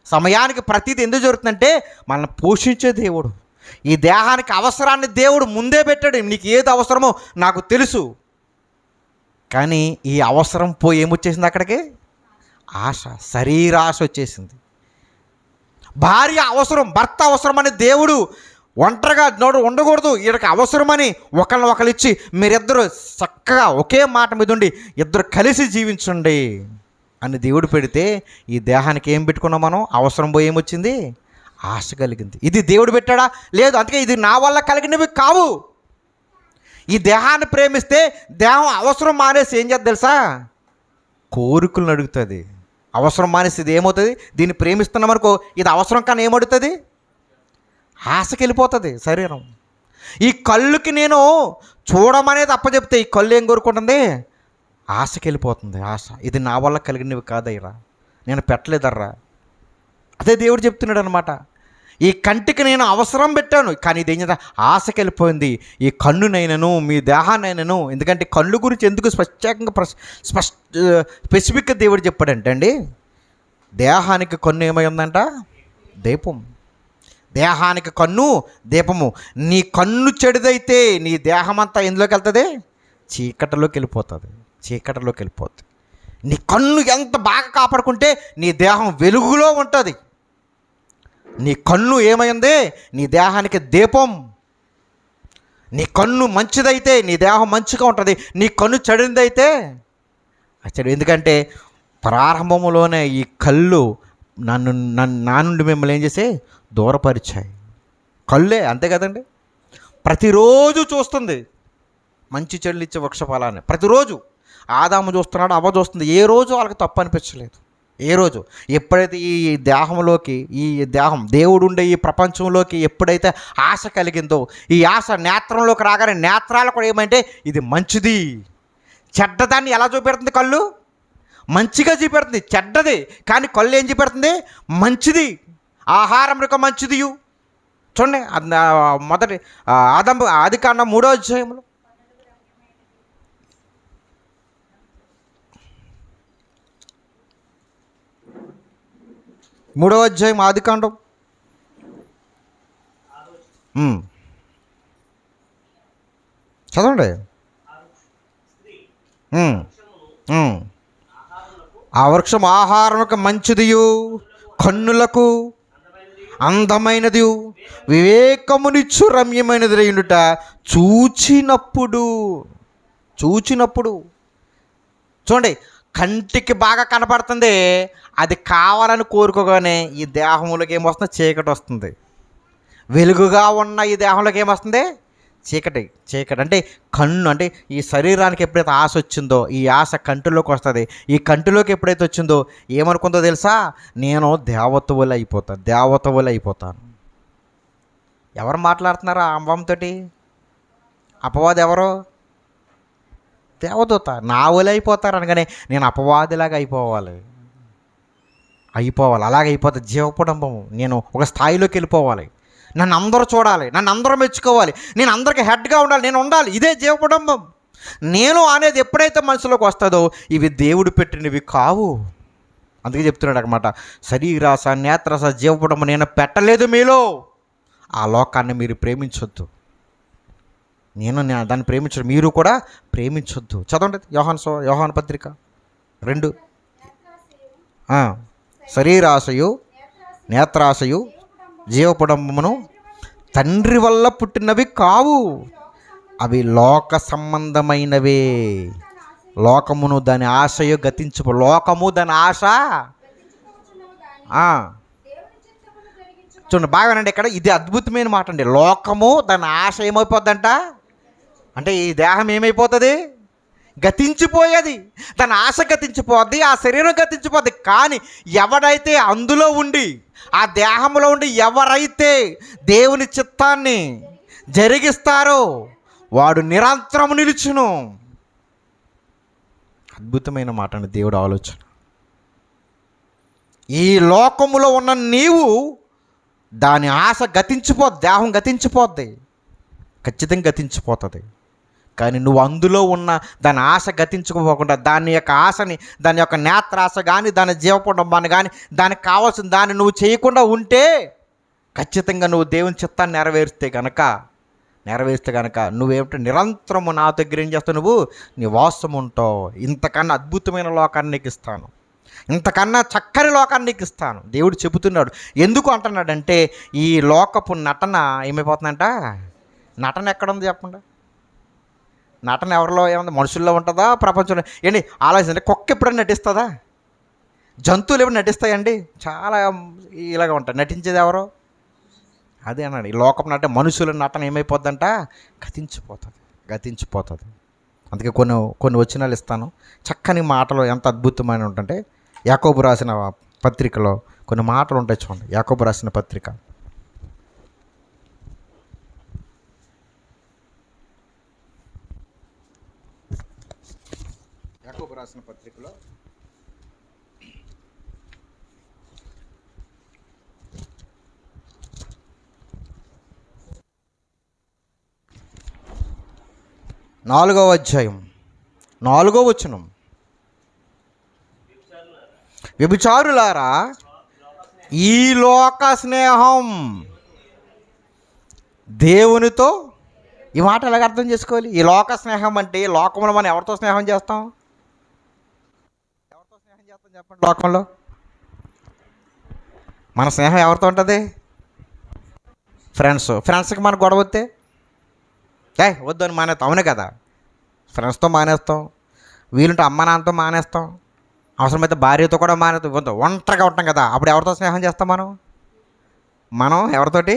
సమయానికి ప్రతిదీ ఎందుకు జరుగుతుందంటే మనల్ని పోషించే దేవుడు. ఈ దేహానికి అవసరాన్ని దేవుడు ముందే పెట్టాడు. నీకు ఏది అవసరమో నాకు తెలుసు. కానీ ఈ అవసరం పోయి ఏమొచ్చేసింది అక్కడికి? ఆశ, శరీరాశ వచ్చేసింది. భార్య అవసరం, భర్త అవసరం అని దేవుడు ఒంటరిగా ఉండకూడదు, వీళ్ళకి అవసరమని ఒకరిని ఒకరు ఇచ్చి మీరిద్దరు చక్కగా ఒకే మాట మీద ఉండి ఇద్దరు కలిసి జీవించండి అని దేవుడు పెడితే ఈ దేహానికి ఏం పెట్టుకున్నాం మనం? అవసరం పోయి ఏమొచ్చింది? ఆశ కలిగింది. ఇది దేవుడు పెట్టాడా? లేదు. అందుకే ఇది నా వల్ల కలిగినవి కావు. ఈ దేహాన్ని ప్రేమిస్తే దేహం అవసరం మానేసి ఏం చేద్ద తెలుసా? కోరికలను అడుగుతుంది. అవసరం మానేసి ఇది ఏమవుతుంది? దీన్ని ప్రేమిస్తున్నామనుకో, ఇది అవసరం కానీ ఏమడుగుతుంది? ఆశకి వెళ్ళిపోతుంది శరీరం. ఈ కళ్ళుకి నేను చూడమనేది అప్పచెప్తే ఈ కళ్ళు ఏం కోరుకుంటుంది? ఆశకి వెళ్ళిపోతుంది. ఆశ ఇది నా వల్ల కలిగినవి కాదయ్యరా, నేను పెట్టలేదర్రా. అదే దేవుడు చెప్తున్నాడు అనమాట. ఈ కంటికి నేను అవసరం పెట్టాను, కానీ ఇది ఏం చేద్దా? ఆశకి వెళ్ళిపోయింది. ఈ కన్నునైనను మీ దేహాన్నైనను, ఎందుకంటే కళ్ళు గురించి ఎందుకు ప్రత్యేకంగా స్పెసిఫిక్గా దేవుడు చెప్పాడంటే అండి, దేహానికి కన్ను ఏమై ఉందంట? దీపం. దేహానికి కన్ను దీపము. నీ కన్ను చెడుదైతే నీ దేహం అంతా ఎందులోకి వెళ్తుంది? చీకటిలోకి వెళ్ళిపోతుంది. చీకటిలోకి వెళ్ళిపోతుంది. నీ కన్ను ఎంత బాగా కాపాడుకుంటే నీ దేహం వెలుగులో ఉంటుంది. నీ కన్ను ఏమైంది? నీ దేహానికి దీపం. నీ కన్ను మంచిదైతే నీ దేహం మంచిగా ఉంటుంది. నీ కన్ను చెడిందైతే చెడు. ఎందుకంటే ప్రారంభంలోనే ఈ కళ్ళు నా నుండి మిమ్మల్ని ఏం చేసే? దూరపరిచాయి. కళ్ళే, అంతే కదండి. ప్రతిరోజు చూస్తుంది మంచి చెడులు ఇచ్చే వృక్షఫలాన్ని. ప్రతిరోజు ఆదాము చూస్తున్నాడు, అవ్వ చూస్తుంది. ఏ రోజు వాళ్ళకి తప్పు అనిపించలేదు. ఏ రోజు ఎప్పుడైతే ఈ దేహంలోకి, ఈ దేహం దేవుడు ఉండే ఈ ప్రపంచంలోకి ఎప్పుడైతే ఆశ కలిగిందో, ఈ ఆశ నేత్రంలోకి రాగానే నేత్రాలు కూడా ఏమంటే ఇది మంచిది చెడ్డదాన్ని ఎలా చూపెడుతుంది? కళ్ళు మంచిగా చూపెడుతుంది, చెడ్డది కానీ కళ్ళు ఏం చూపెడుతుంది? మంచిది. ఆహారం యొక్క మంచిది. చూడండి, మొదటి ఆదికాండం 3వ అధ్యాయంలో 3వ అధ్యాయం ఆదికాండం. చదవండి. ఆ వృక్షం ఆహారముకు మంచిదియు, కన్నులకు అందమైనది, వివేకమునిచ్చు రమ్యమైనది అయ్యుండుట చూచినప్పుడు చూడండి, కంటికి బాగా కనపడుతుంది. అది కావాలని కోరుకోగానే ఈ దేహంలోకి ఏమొస్తుంది? చీకటి వస్తుంది. వెలుగుగా ఉన్న ఈ దేహంలోకి ఏమొస్తుంది? చీకటి. అంటే కన్ను, అంటే ఈ శరీరానికి ఎప్పుడైతే ఆశ వచ్చిందో ఈ ఆశ కంటిలోకి వస్తుంది. ఈ కంటిలోకి ఎప్పుడైతే వచ్చిందో ఏమనుకుందో తెలుసా? నేను దేవతవలే అయిపోతాను. ఎవరు మాట్లాడుతున్నారు ఆ అమ్మంతో? అపవాది ఎవరు? దేవదూత. నా వలే అయిపోతారు అనగానే నేను అపవాదిలాగా అయిపోవాలి. అలాగే అయిపోతుంది జీవకుటుంబము. నేను ఒక స్థాయిలోకి వెళ్ళిపోవాలి. నన్ను అందరూ చూడాలి, నన్ను అందరూ మెచ్చుకోవాలి, నేను అందరికీ హెడ్గా ఉండాలి, నేను ఉండాలి. ఇదే జీవకుటుంబం. నేను అనేది ఎప్పుడైతే మనసులోకి వస్తుందో ఇవి దేవుడు పెట్టినవి కావు. అందుకే చెప్తున్నాడు అనమాట, శరీరాశ నేత్రాశ జీవకుటుంబం నేను పెట్టలేదు మీలో. ఆ లోకాన్ని మీరు ప్రేమించొద్దు. నేను దాన్ని ప్రేమించడం, మీరు కూడా ప్రేమించొద్దు. చదవండి యోహాను పత్రిక 2. శరీరాశయు నేత్రాశయు జీవకుటుంబమును తండ్రి వల్ల పుట్టినవి కావు, అవి లోక సంబంధమైనవే. లోకమును దాని ఆశయు లోకము దాని ఆశ. చూడండి బాగానండి, ఇక్కడ ఇది అద్భుతమైన మాట అండి. లోకము దాని ఆశ ఏమైపోద్దంట? అంటే ఈ దేహం ఏమైపోతుంది? గతించిపోయేది. తన ఆశ గతించిపోద్ది, ఆ శరీరం గతించిపోద్ది. కానీ ఎవడైతే అందులో ఉండి, ఆ దేహంలో ఉండి ఎవరైతే దేవుని చిత్తాన్ని జరిగిస్తారో వాడు నిరంతరం నిలుచును. అద్భుతమైన మాట అండి దేవుడు ఆలోచన. ఈ లోకములో ఉన్న నీవు దాని ఆశ గతించిపోద్ది, దేహం గతించిపోద్ది, ఖచ్చితంగా గతించిపోతుంది. కానీ నువ్వు అందులో ఉన్న దాని ఆశ గతించుకోకుండా దాని యొక్క ఆశని, దాని యొక్క నేత్రాశ కానీ, దాని జీవకుటుంబాన్ని కానీ, దానికి కావాల్సిన దాన్ని నువ్వు చేయకుండా ఉంటే ఖచ్చితంగా నువ్వు దేవుని చిత్తాన్ని నెరవేరిస్తే కనుక నువ్వేమిటో నిరంతరము నా దగ్గర ఏం చేస్తావు? నువ్వు నీ వాసం ఉంటావు. ఇంతకన్నా అద్భుతమైన లోకాన్ని నీకు ఇస్తాను, ఇంతకన్నా చక్కని లోకాన్ని నీకు ఇస్తాను దేవుడు చెబుతున్నాడు. ఎందుకు అంటున్నాడంటే ఈ లోకపు నటన ఏమైపోతుందంట? నటన ఎక్కడుంది చెప్పండి? నటన ఎవరిలో ఏముంది? మనుషుల్లో ఉంటుందా ప్రపంచంలో? ఏంటి ఆలోచించండి. కుక్క ఎప్పుడైనా నటిస్తుందా? జంతువులు ఎప్పుడు నటిస్తాయండి? చాలా ఇలాగ ఉంటాయి. నటించేది ఎవరో? అదే అన్నాడు, ఈ లోకం అంటే మనుషుల నటన ఏమైపోద్దంట, గతించిపోతుంది. అందుకే కొన్ని కొన్ని వచనాలు ఇస్తాను, చక్కని మాటలు ఎంత అద్భుతమైన ఉంటుంటే యాకోబు రాసిన పత్రికలో కొన్ని మాటలు ఉంటాయి చూడండి. యాకోబు రాసిన పత్రిక రాసిన పత్రికలో 4వ అధ్యాయం 4వ వచనం, వ్యభిచారులారా ఈ లోక స్నేహం దేవునితో, ఈ మాట ఎలాగ అర్థం చేసుకోవాలి? ఈ లోక స్నేహం అంటే లోకంలో మనం ఎవరితో స్నేహం చేస్తాం? చెప్పండి. లోకంలో మన స్నేహం ఎవరితో ఉంటుంది? ఫ్రెండ్స్కి మన గొడవ వస్తే వద్దని మానేస్తాం, అవునే కదా? ఫ్రెండ్స్తో మానేస్తాం, వీలుంటే అమ్మ నాన్నతో మానేస్తాం, అవసరమైతే భార్యతో కూడా మానేస్తాం, ఒంటరిగా ఉంటాం కదా. అప్పుడు ఎవరితో స్నేహం చేస్తాం? మనం ఎవరితోటి?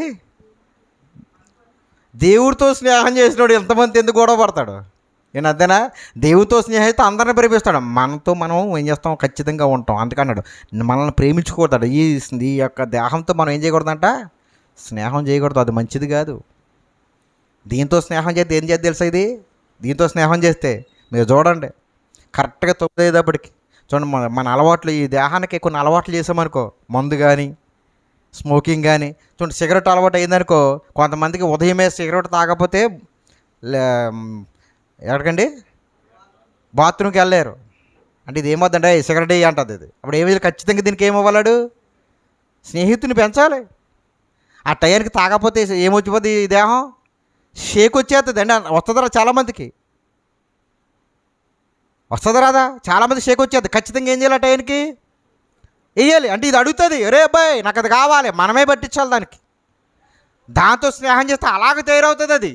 దేవుడితో స్నేహం చేసినోడు ఎంతమంది ఎందుకు గొడవ పడతాడు? నేను అదేనా, దేవుడితో స్నేహితుడు అందరిని ప్రేమిస్తాడు, మనతో మనం ఏం చేస్తాం? ఖచ్చితంగా ఉంటాం. అందుకన్నాడు మనల్ని ప్రేమించుకూడతాడు. ఈ యొక్క దేహంతో మనం ఏం చేయకూడదంట? స్నేహం చేయకూడదు, అది మంచిది కాదు. దీంతో స్నేహం చేస్తే ఏం చేద్ది తెలుసా? దీంతో స్నేహం చేస్తే మీరు చూడండి, కరెక్ట్గా 9 అయ్యేటప్పటికి చూడండి, మన అలవాట్లు, ఈ దేహానికి కొన్ని అలవాట్లు చేసామనుకో, మందు కానీ స్మోకింగ్ కానీ, చూడండి సిగరెట్ అలవాటు అయిందనుకో, కొంతమందికి ఉదయమే సిగరెట్ తాగకపోతే ఎక్కడికండి, బాత్రూమ్కి వెళ్ళలేరు. అంటే ఇది ఏమవుతుందంటే సిగరెట్ అంటుంది. ఇది అప్పుడు ఏమి, ఖచ్చితంగా దీనికి ఏమవ్వాలాడు? స్నేహితుని పెంచాలి. ఆ టైంకి తాగకపోతే ఏమొచ్చిపోతుంది? ఈ దేహం షేక్ వచ్చేస్తుంది అండి. వస్తుందరా చాలామందికి, వస్తుంది రాదా? చాలామంది షేక్ వచ్చేది. ఖచ్చితంగా ఏం చేయాలి? ఆ టైంకి వేయాలి. అంటే ఇది అడుగుతుంది, రే అబ్బాయి నాకు అది కావాలి, మనమే పట్టించాలి దానికి. దాంతో స్నేహం చేస్తే అలాగే తయారవుతుంది. అది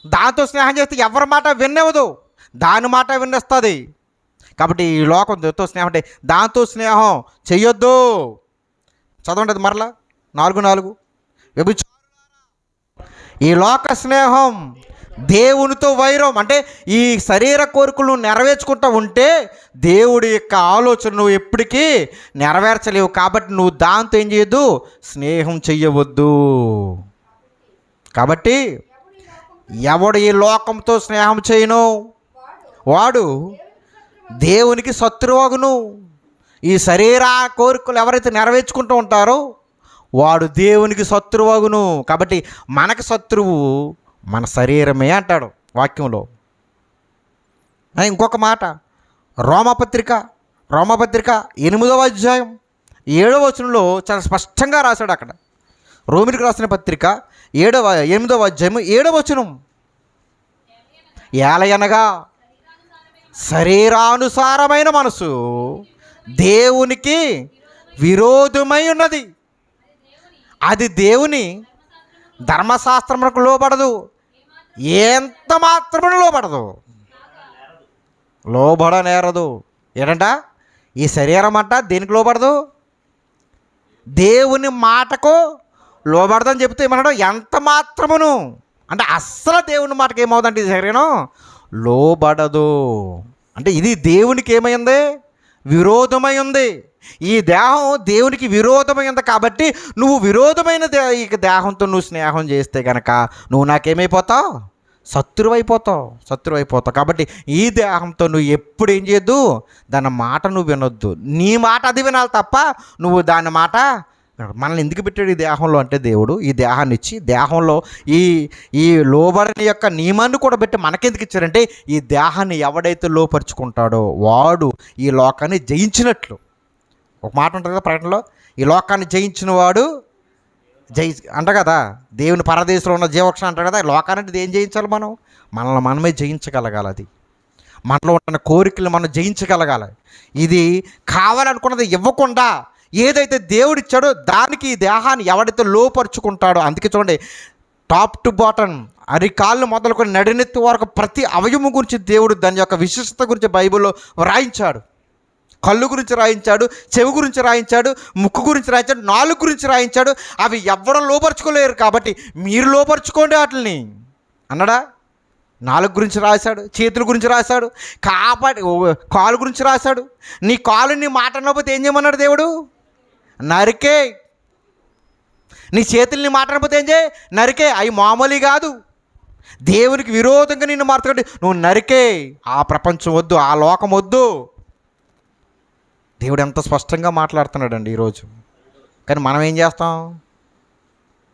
దాంతో స్నేహం చేస్తే ఎవరి మాట విన్నవదు, దాని మాట విన్నేస్తుంది. కాబట్టి ఈ లోకంతో స్నేహం అంటే దాంతో స్నేహం చెయ్యొద్దు. చదవండి అది మరలా 4:4, ఈ లోక స్నేహం దేవునితో వైరం. అంటే ఈ శరీర కోరికలను నెరవేర్చుకుంటూ ఉంటే దేవుడి యొక్క ఆలోచన నువ్వు ఎప్పటికీ నెరవేర్చలేవు. కాబట్టి నువ్వు దాంతో ఏం చేయొద్దు? స్నేహం చెయ్యవద్దు. కాబట్టి ఎవడు ఈ లోకంతో స్నేహం చేయను వాడు దేవునికి శత్రువగును. ఈ శరీర కోరికలు ఎవరైతే నెరవేర్చుకుంటూ ఉంటారో వాడు దేవునికి శత్రువగును. కాబట్టి మనకు శత్రువు మన శరీరమే అంటాడు వాక్యంలో. ఇంకొక మాట, రోమపత్రిక 8వ అధ్యాయం 7వ వచనంలో చాలా స్పష్టంగా రాశాడు. అక్కడ రోమిలికి రాసిన పత్రిక 8వ అధ్యాయం 7వ వచనం, ఏలయనగా శరీరానుసారమైన మనసు దేవునికి విరోధమై ఉన్నది, అది దేవుని ధర్మశాస్త్రములకు లోబడదు, ఎంత మాత్రమే లోబడనేరదు. ఏంటంట? ఈ శరీరం అంట దేనికి లోబడదు? దేవుని మాటకు లోబడదని చెప్తే ఏమన్నాడు? ఎంత మాత్రమును అంటే అస్సలు దేవుని మాటకు ఏమవుతుందంటే ఈ శరీరం లోబడదు. అంటే ఇది దేవునికి ఏమైంది? విరోధమై ఉంది. ఈ దేహం దేవునికి విరోధమైంది. కాబట్టి నువ్వు విరోధమైన ఈ దేహంతో నువ్వు స్నేహం చేస్తే కనుక నువ్వు నాకేమైపోతావు? శత్రువైపోతావు. కాబట్టి ఈ దేహంతో నువ్వు ఎప్పుడు ఏం చేయొద్దు? దాని మాట నువ్వు వినొద్దు. నీ మాట అది వినాలి తప్ప నువ్వు దాని మాట. మనల్ని ఎందుకు పెట్టాడు ఈ దేహంలో అంటే దేవుడు ఈ దేహాన్ని ఇచ్చి, దేహంలో ఈ లోబడని యొక్క నియమాన్ని కూడా పెట్టి మనకెందుకు ఇచ్చారంటే ఈ దేహాన్ని ఎవడైతే లోపరుచుకుంటాడో వాడు ఈ లోకాన్ని జయించినట్లు. ఒక మాట ఉంటుంది కదా ప్రకటనలో, ఈ లోకాన్ని జయించిన వాడు అంట కదా, దేవుని పరదేశంలో ఉన్న జీవక్ష అంటారు కదా. లోకాన్ని ఏం జయించాలి? మనల్ని మనమే జయించగలగాలి. అది మనలో ఉన్న కోరికలు మనం జయించగలగాలి. ఇది కావాలనుకున్నది ఇవ్వకుండా ఏదైతే దేవుడు ఇచ్చాడో దానికి ఈ దేహాన్ని ఎవడైతే లోపరుచుకుంటాడో, అందుకే చూడండి టాప్ టు బాటమ్ అరికాళ్ళు మొదలుకొని నడినెత్తి వరకు ప్రతి అవయము గురించి దేవుడు దాని యొక్క విశిష్టత గురించి బైబిల్లో వ్రాయించాడు. కళ్ళు గురించి రాయించాడు, చెవి గురించి రాయించాడు, ముక్కు గురించి రాయించాడు, నాలుగు గురించి రాయించాడు. అవి ఎవ్వడం లోపరుచుకోలేరు కాబట్టి మీరు లోపరుచుకోండి వాటిని అన్నాడా? నాలుగు గురించి రాశాడు, చేతుల గురించి రాశాడు, కాలు గురించి రాశాడు. నీ కాలు నీ మాట అనకపోతే ఏం చేయమన్నాడు దేవుడు? నరికే. నీ చేతుల్ని మాట అనకపోతే ఏం చేయి? నరికే. అవి మామూలు కాదు, దేవునికి విరోధంగా నిన్ను మార్చుకోండి. నువ్వు నరికే. ఆ ప్రపంచం వద్దు, ఆ లోకం వద్దు. దేవుడు ఎంత స్పష్టంగా మాట్లాడుతున్నాడండి ఈరోజు. కానీ మనం ఏం చేస్తాం?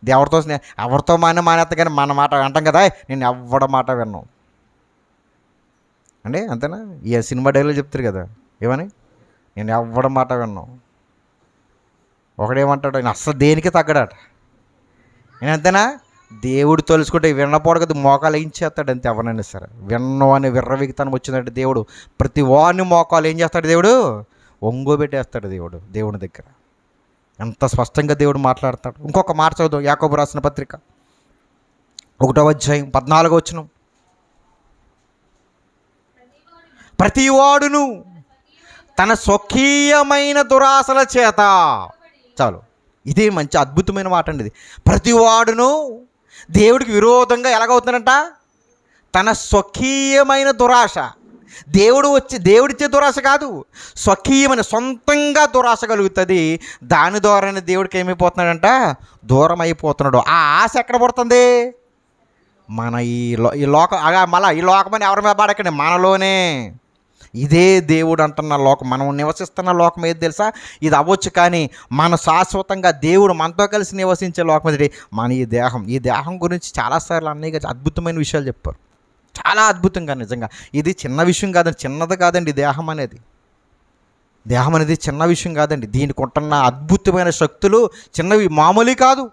ఎవరితో మానేస్తా, కానీ మన మాట అంటాం కదా, నేను ఎవడ మాట విన్నాం అండి. అంతేనా? ఈ సినిమా డైలాగ్ చెప్తారు కదా, ఏమని? నేను ఎవడ మాట విన్నాం. ఒకడేమంటాడు, నేను అస్సలు దేనికి తగ్గడాట. నేను అంతేనా? దేవుడు తలుచుకుంటే విన్నపోడు కదా, మోకాలు ఏం చేస్తాడు అంతే. ఎవరైనా సరే విన్నో అని విర్రవిగితనం వచ్చిందంటే దేవుడు ప్రతి వాడిని మోకాలు ఏం చేస్తాడు? దేవుడు ఒంగోబెట్టేస్తాడు. దేవుడి దగ్గర ఎంత స్పష్టంగా దేవుడు మాట్లాడతాడు. ఇంకొక మాట చదువు, యాకోబు రాసిన పత్రిక 1వ అధ్యాయం 14వ వచనం. ప్రతివాడును తన స్వకీయమైన దురాశల చేత, చాలు, ఇది మంచి అద్భుతమైన మాట అండి. ఇది ప్రతివాడును దేవుడికి విరోధంగా ఎలాగవుతున్నాడంట? తన స్వకీయమైన దురాశ. దేవుడిచ్చే దురాశ కాదు, స్వకీయమైన సొంతంగా దురాశ కలుగుతుంది. దాని ద్వారానే దేవుడికి ఏమైపోతున్నాడంట? దూరం అయిపోతున్నాడు. ఆ ఆశ ఎక్కడ పడుతుంది? మన ఈ లోకం. మళ్ళీ ఈ లోకమని ఎవరి మీద పడకండి, మనలోనే. ఇదే దేవుడు అంటున్న లోకం, మనం నివసిస్తున్న లోకం ఏది తెలుసా? ఇది అవ్వచ్చు, కానీ మన శాశ్వతంగా దేవుడు మనతో కలిసి నివసించే లోకం ఇది. మన ఈ దేహం గురించి చాలాసార్లు అన్నయ్య గారు అద్భుతమైన విషయాలు చెప్పారు. చాలా అద్భుతంగా, నిజంగా ఇది చిన్న విషయం కాదండి, చిన్నది కాదండి. దేహం అనేది చిన్న విషయం కాదండి. దీనికి ఉంటున్న అద్భుతమైన శక్తులు చిన్నవి, మామూలు కాదు.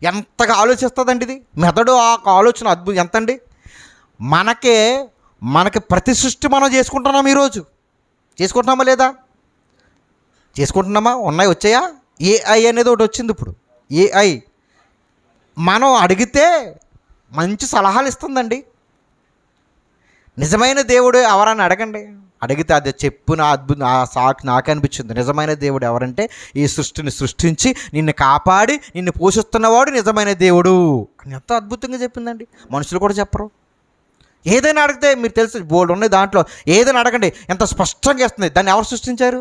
ఎంతగా ఆలోచిస్తుందండి ఇది మెదడు. ఆ ఆలోచన ఎంతండి. మనకి ప్రతి సృష్టి మనం చేసుకుంటున్నాం. ఈరోజు చేసుకుంటున్నామా లేదా? చేసుకుంటున్నామా? వచ్చాయా? ఏఐ అనేది ఒకటి వచ్చింది ఇప్పుడు. ఏఐ మనం అడిగితే మంచి సలహాలు ఇస్తుందండి. నిజమైన దేవుడు ఎవరని అడిగితే అది చెప్పు. నాకు అనిపించింది, నిజమైన దేవుడు ఎవరంటే ఈ సృష్టిని సృష్టించి నిన్ను కాపాడి నిన్ను పోషిస్తున్నవాడు నిజమైన దేవుడు అని ఎంత అద్భుతంగా చెప్పిందండి. మనుషులు కూడా చెప్పరు. ఏదైనా అడిగితే మీరు తెలుసు, బోర్డు ఉన్నాయి, దాంట్లో ఏదైనా అడగండి ఎంత స్పష్టంగా ఇస్తుంది. దాన్ని ఎవరు సృష్టించారు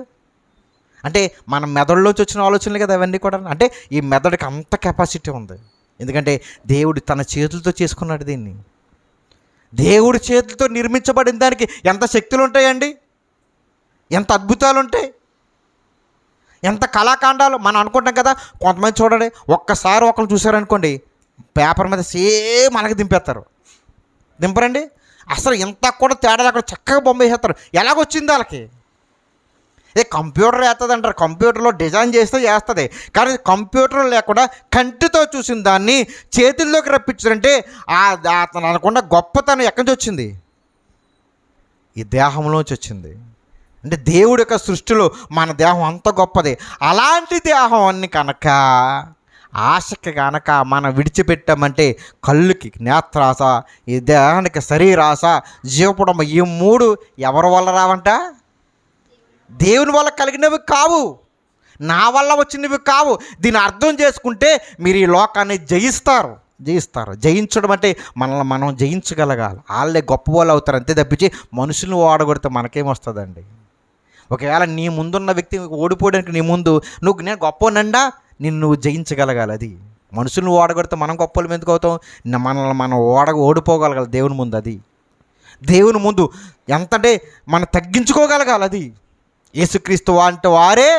అంటే మన మెదడులోంచి వచ్చిన ఆలోచనలు కదా అవన్నీ కూడా. అంటే ఈ మెదడుకి అంత కెపాసిటీ ఉంది, ఎందుకంటే దేవుడు తన చేతులతో చేసుకున్నాడు దీన్ని. దేవుడి చేతులతో నిర్మించబడిన దానికి ఎంత శక్తులు ఉంటాయండి, ఎంత అద్భుతాలు ఉంటాయి, ఎంత కళాకాండాలు. మనం అనుకుంటాం కదా, కొంతమంది చూడండి, ఒక్కసారి ఒకరు చూసారనుకోండి, పేపర్ మీద సేమ్ మనకి దింపరండి. అసలు ఇంత కూడా తేడా అక్కడ చక్కగా బొమ్మ వేసేస్తారు. ఎలాగొచ్చింది వాళ్ళకి? కంప్యూటర్ వేస్తుంది అంటారు, కంప్యూటర్లో డిజైన్ చేస్తే చేస్తుంది, కానీ కంప్యూటర్ లేకుండా కంటితో చూసిన దాన్ని చేతుల్లోకి రప్పించారంటే అతను అనుకున్న గొప్పతనం ఎక్కడి నుంచి వచ్చింది? ఈ దేహంలోంచి వచ్చింది. అంటే దేవుడి యొక్క సృష్టిలో మన దేహం అంత గొప్పది. అలాంటి దేహాన్ని కనుక ఆశకి కనుక మనం విడిచిపెట్టామంటే కళ్ళుకి నేత్రాస, ఈ దేహానికి శరీరాస, జీవపుడమ, ఈ మూడు ఎవరి వల్ల రావంట? దేవుని వల్ల కలిగినవి కావు, నా వల్ల వచ్చినవి కావు. దీన్ని అర్థం చేసుకుంటే మీరు ఈ లోకాన్ని జయిస్తారు. జయించడం అంటే మనల్ని మనం జయించగలగాలి. వాళ్ళే గొప్ప వాళ్ళు అవుతారు అంతే తప్పించి మనుషులను ఓడగొడితే మనకేమొస్తుందండి? ఒకవేళ నీ ముందున్న వ్యక్తి ఓడిపోవడానికి నీ ముందు నేను గొప్పనండా, నువ్వు జయించగలగాలి. అది మనుషులను ఓడగొడితే మనం గొప్పలు ఎందుకు అవుతాం? మనల్ని మనం ఓడిపోగలగాలి దేవుని ముందు. అది దేవుని ముందు ఎంతంటే మనం తగ్గించుకోగలగాలి. అది యేసుక్రీస్తు అంటే వారే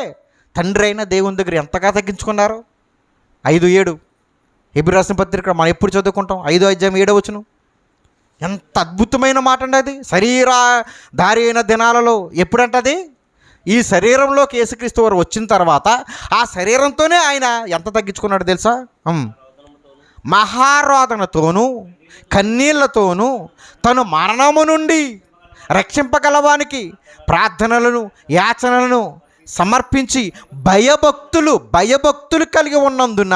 తండ్రి అయిన దేవుని దగ్గర ఎంతగా తగ్గించుకున్నారు. 5:7 హెబ్రీ రాసిన పత్రిక మనం ఎప్పుడు చదువుకుంటాం, 5వ అధ్యాయం 7వ వచనం. ఎంత అద్భుతమైన మాట అండి అది. శరీరధారి అయిన దినాలలో ఎప్పుడంటది? ఈ శరీరంలోకి యేసుక్రీస్తు వారు వచ్చిన తర్వాత ఆ శరీరంతోనే ఆయన ఎంత తగ్గించుకున్నాడు తెలుసా? మహారోదనతోనూ కన్నీళ్లతోనూ తను మరణము నుండి రక్షింపగలవానికి ప్రార్థనలను యాచనలను సమర్పించి భయభక్తులు కలిగి ఉన్నందున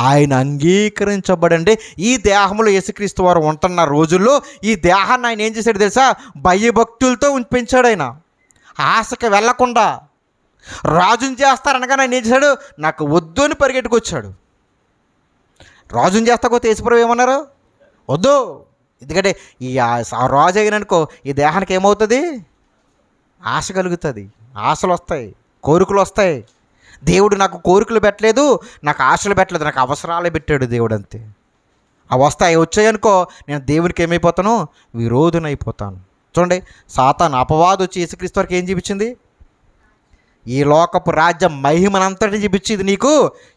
ఆయన అంగీకరించబడండి. ఈ దేహంలో యేసుక్రీస్తు వారు ఉంటున్న రోజుల్లో ఈ దేహాన్ని ఆయన ఏం చేశాడు తెలుసా? భయభక్తులతో పెంచాడు ఆయన. ఆశకి వెళ్ళకుండా రాజుని చేస్తారనగా ఆయన ఏం చేశాడు? నాకు వద్దు అని పరిగెట్టుకొచ్చాడు. రాజుని చేస్తాకోతే యేసుప్రభు ఏమన్నారు? వద్దు. ఎందుకంటే ఈ రాజు అయిననుకో ఈ దేహానికి ఏమవుతుంది? ఆశ కలుగుతుంది, ఆశలు వస్తాయి, కోరికలు వస్తాయి. దేవుడు నాకు కోరికలు పెట్టలేదు, నాకు ఆశలు పెట్టలేదు, నాకు అవసరాలే పెట్టాడు దేవుడు, అంతే. అవి వస్తాయి, వచ్చాయనుకో నేను దేవునికి ఏమైపోతాను? విరోధునైపోతాను. చూడండి, సాతాను అపవాదు వచ్చి యేసుక్రీస్తు వరకు ఏం చూపించింది? ఈ లోకపు రాజ్యం మహిమనంతటి చూపించింది, నీకు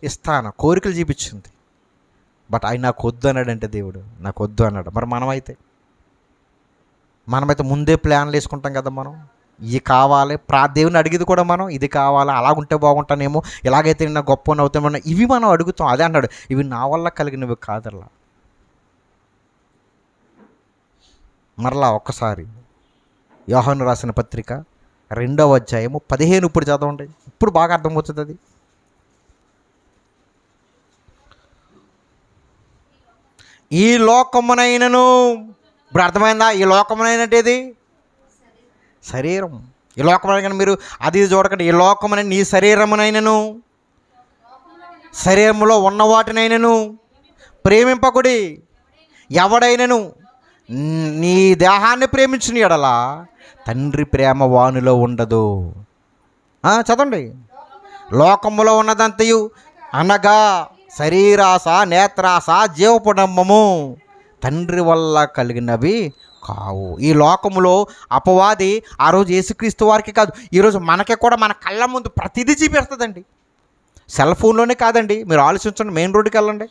ఇస్తాను, కోరికలు చూపించింది. బట్ ఆయన నాకు వద్దు అన్నాడంటే, దేవుడు నాకు వద్దు అన్నాడు. మరి మనమైతే ముందే ప్లాన్లు వేసుకుంటాం కదా. మనం ఇది కావాలి, దేవుని అడిగేది కూడా మనం ఇది కావాలి, అలాగుంటే బాగుంటానేమో, ఇలాగైతే నేను గొప్ప అవుతామో, ఇవి మనం అడుగుతాం. అదే అన్నాడు, ఇవి నా వల్ల కలిగినవి కాదల్లా. మరలా ఒక్కసారి యోహాను రాసిన పత్రిక 2వ అధ్యాయము 15 ఇప్పుడు చదవండి, ఇప్పుడు బాగా అర్థమవుతుంది అది. ఈ లోకమునైనను, ఇప్పుడు అర్థమైందా? ఈ లోకమునైనట్టేది శరీరం. ఈ లోకమునైన మీరు అది చూడకండి. ఈ లోకమున నీ శరీరమునైనను శరీరంలో ఉన్న వాటినైనను ప్రేమింపకుడి. ఎవడైనను నీ దేహాన్ని ప్రేమించిన ఎడల తండ్రి ప్రేమ వానిలో ఉండదు. చదవండి. లోకములో ఉన్నదంతయు అనగా శరీరాశ, నేత్రాశ, జీవపుడంబము తండ్రి వల్ల కలిగినవి కావు. ఈ లోకములో అపవాది ఆ రోజు యేసుక్రీస్తు వారికి కాదు, ఈరోజు మనకి కూడా మన కళ్ళ ముందు ప్రతిదీ చూపెడుతుందండి. సెల్ ఫోన్లోనే కాదండి, మీరు ఆలోచించండి. మెయిన్ రోడ్డుకి వెళ్ళండి,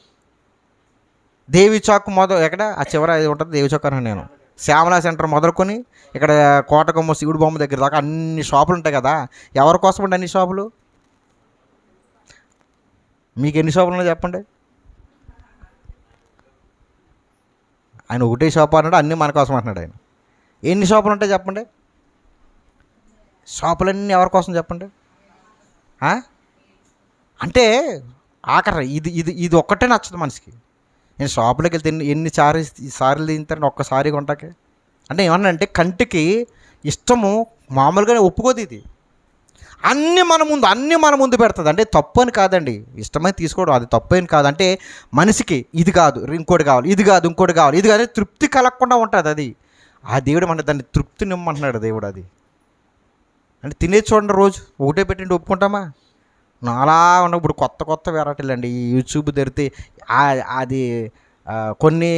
దేవి చౌక్ ఎక్కడ ఆ చివర ఇది ఉంటుంది, దేవి చౌక్ అని నేను శ్యామలా సెంటర్ మొదలుకొని ఇక్కడ కోటకొమ్మ శివుడు బొమ్మ దగ్గర దాకా అన్ని షాపులు ఉంటాయి కదా. ఎవరి కోసం అండి అన్ని షాపులు? మీకు ఎన్ని షాపులు ఉన్నాయో చెప్పండి. ఆయన ఒకటే షాప్ అన్నాడు, అన్నీ మన కోసం అంటున్నాడు ఆయన. ఎన్ని షాపులు ఉంటాయి చెప్పండి? షాపులన్నీ ఎవరి కోసం చెప్పండి? అంటే ఆఖరి ఇది ఇది ఇది ఒక్కటే నచ్చదు మనిషికి. నేను షాపులోకి వెళ్తే ఎన్ని సార్లు తింటాను ఒక్కసారి కొంటాకే. అంటే ఏమన్నా అంటే కంటికి ఇష్టము మామూలుగానే ఒప్పుకోదు. ఇది అన్నీ మన ముందు పెడుతుంది. అంటే తప్పు అని కాదండి, ఇష్టమైతే తీసుకోవడం అది తప్పు అని కాదు. అంటే మనిషికి ఇది కాదు ఇంకోటి కావాలి, ఇది కాదు ఇంకోటి కావాలి, ఇది కాదు, తృప్తి కలగకుండా ఉంటుంది. అది ఆ దేవుడు మన దాన్ని తృప్తి నిమ్మంటున్నాడు దేవుడు. అది అంటే తినేది చూడండి, రోజు ఒకటే పెట్టండి ఒప్పుకుంటామా? అలా ఉన్న ఇప్పుడు కొత్త వెరైటీలు అండి. ఈ యూట్యూబ్ తెరితే అది కొన్ని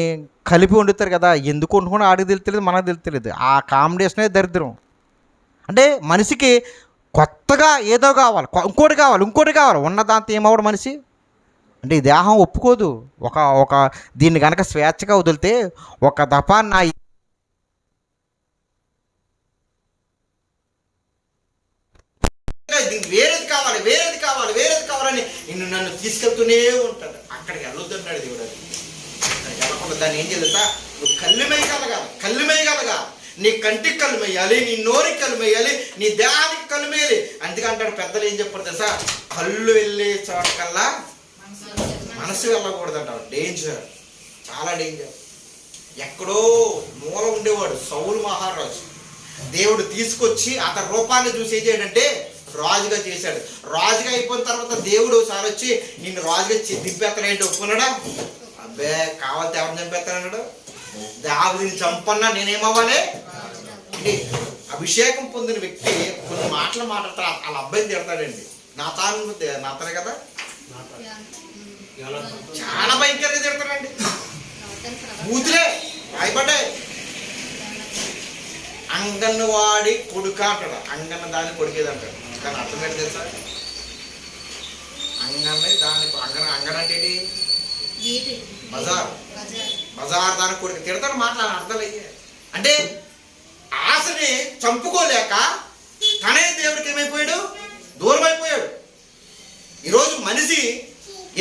కలిపి వండుతారు కదా, ఎందుకు వండుకుని ఆడికి తెలుస్తలేదు, మనకు తెలుస్తలేదు. ఆ కాంబినేషనే దరిద్రం. అంటే మనిషికి కొత్తగా ఏదో కావాలి, ఇంకోటి కావాలి, ఉన్నదాంతో ఏమవ్వడు మనిషి. అంటే ఈ దేహం ఒప్పుకోదు. ఒక దీన్ని కనుక స్వేచ్ఛగా వదిలితే ఒక దఫా నా వేరేది కావాలని నన్ను తీసుకెళ్తూనే ఉంటాడు. అక్కడికి వెళ్ళొద్దన్నాడు దేవుడు. అక్కడికి వెళ్ళకుండా దాన్ని ఏం చేస్తా, నువ్వు కళ్ళు మేయగలగా, నీ కంటికి కళ్ళు మేయాలి, నీ నోరికి కళ్ళు మేయాలి, నీ దేహానికి కళ్ళు మేయాలి. అందుకంటాడు పెద్దలు ఏం చెప్పారు తెలుసా, కళ్ళు వెళ్ళే చోటకల్లా మనసు వెళ్ళకూడదు అంటారు. డేంజర్, చాలా డేంజర్. ఎక్కడో మూల ఉండేవాడు సౌలు మహారాజు. దేవుడు తీసుకొచ్చి అతని రూపాన్ని చూసి ఏం చేయడంటే రాజుగా చేశాడు. రాజుగా అయిపోయిన తర్వాత దేవుడు ఒకసారి వచ్చి నిన్ను రాజుగా దింపేస్తానంటే ఒప్పుకున్నాడా? అబ్బే, కావాలి ఎవరిని చంపేస్తానన్నాడు? దావీదుని చంపన్నా నేనేమవ్వాలి? అంటే అభిషేకం పొందిన వ్యక్తి కొన్ని మాటలు మాట్లాడతారు, వాళ్ళ అబ్బాయిని తిడతాడండి. నాతనే కదా, చాలా భయంకరంగా తిడతాడండి. బూతులే రాయబడ్డాయి. అంగన్వాడి కొడుక అంటాడు, అంగన్న దాన్ని కొడుకేది అంటాడు. కానీ అర్థం ఏంటి తెలుసా? అంగన అంటే బజార్ దానికి కొడుకు తిడతాడు. మాట్లాడాలి అర్థం అయ్యే. అంటే ఆశని చంపుకోలేక తనే దేవుడికి ఏమైపోయాడు? దూరం అయిపోయాడు. ఈరోజు మనిషి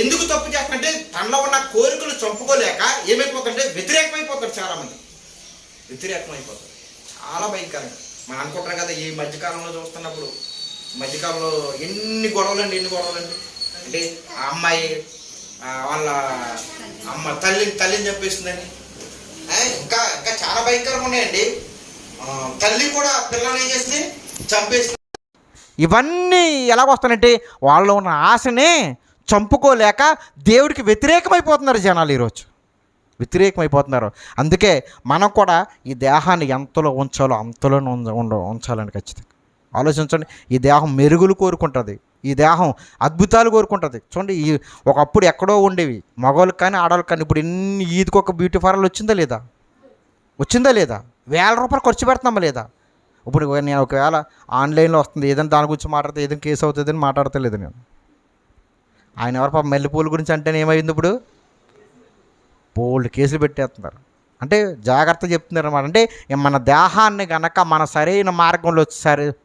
ఎందుకు తప్పు చేస్తాడంటే తనలో ఉన్న కోరికలు చంపుకోలేక ఏమైపోతుంటే వ్యతిరేకమైపోతాడు. చాలామంది వ్యతిరేకమైపోతాడు. చాలా భయంకరంగా మనం అనుకుంటాం కదా. ఈ మధ్యకాలంలో చూస్తున్నప్పుడు, మధ్యకాలంలో ఎన్ని గొడవలండి. అంటే ఆ అమ్మాయి వాళ్ళ తల్లిని చంపేస్తుందని, ఇంకా చాలా భయంకరంగా ఉన్నాయండి. తల్లి కూడా పిల్లల్ని ఏం చేస్తుంది? చంపేసి ఇవన్నీ ఎలాగొస్తానంటే వాళ్ళలో ఉన్న ఆశనే చంపుకోలేక దేవుడికి వ్యతిరేకమైపోతున్నారు జనాలు ఈరోజు. వ్యతిరేకమైపోతున్నారు. అందుకే మనం కూడా ఈ దేహాన్ని ఎంతలో ఉంచాలో అంతలోనే ఉంచాలని ఖచ్చితంగా ఆలోచించండి. ఈ దేహం మెరుగులు కోరుకుంటుంది, ఈ దేహం అద్భుతాలు కోరుకుంటుంది. చూడండి, ఈ ఒకప్పుడు ఎక్కడో ఉండేవి మగవాళ్ళకి కానీ ఆడవాళ్ళకి కానీ, ఇప్పుడు ఇన్ని ఈదికి ఒక బ్యూటీ పార్లర్ వచ్చిందా లేదా? వచ్చిందా లేదా? ₹1000 ఖర్చు పెడుతున్నామా లేదా? ఇప్పుడు నేను ఒకవేళ ఆన్లైన్లో వస్తుంది ఏదైనా దాని గురించి మాట్లాడితే ఏదైనా కేసు అవుతుందని మాట్లాడతలేదు నేను. ఆయన ఎవరు పాప మల్లెపూల గురించి అంటేనే ఏమైంది, ఇప్పుడు బోల్డ్ కేసులు పెట్టేస్తున్నారు. అంటే జాగ్రత్త చెప్తున్నారు అన్నమాట. అంటే మన దేహాన్ని గనక మన సరైన మార్గంలో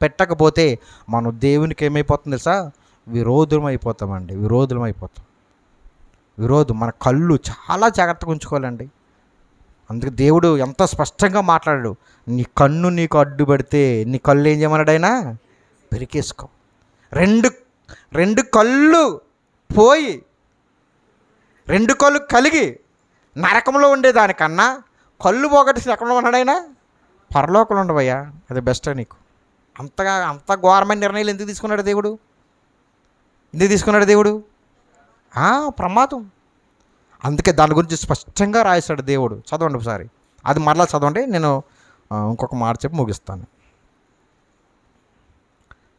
పెట్టకపోతే మనం దేవునికి ఏమైపోతుంది తెలుసా? విరోధం అయిపోతామండి. విరోధం. మన కళ్ళు చాలా జాగ్రత్తగా ఉంచుకోవాలండి. అందుకే దేవుడు ఎంతో స్పష్టంగా మాట్లాడాడు. నీ కన్ను నీకు అడ్డు పెడితే నీ కళ్ళు ఏం చేయమన్నాడు ఆయన? పెరికేసుకో. రెండు కళ్ళు పోయి 2 కళ్ళు కలిగి నరకంలో ఉండేదానికన్నా కళ్ళు పోగొట్టేసి ఎక్కడ ఉన్నాడు ఆయన? పరలోకంలో ఉండవయ్యా, అది బెస్ట్ నీకు. అంత ఘోరమైన నిర్ణయాలు ఎందుకు తీసుకున్నాడు దేవుడు? ప్రమాదం. అందుకే దాని గురించి స్పష్టంగా రాశాడు దేవుడు. చదవండి ఒకసారి, అది మరలా చదవండి. నేను ఇంకొక మాట చెప్పి ముగిస్తాను.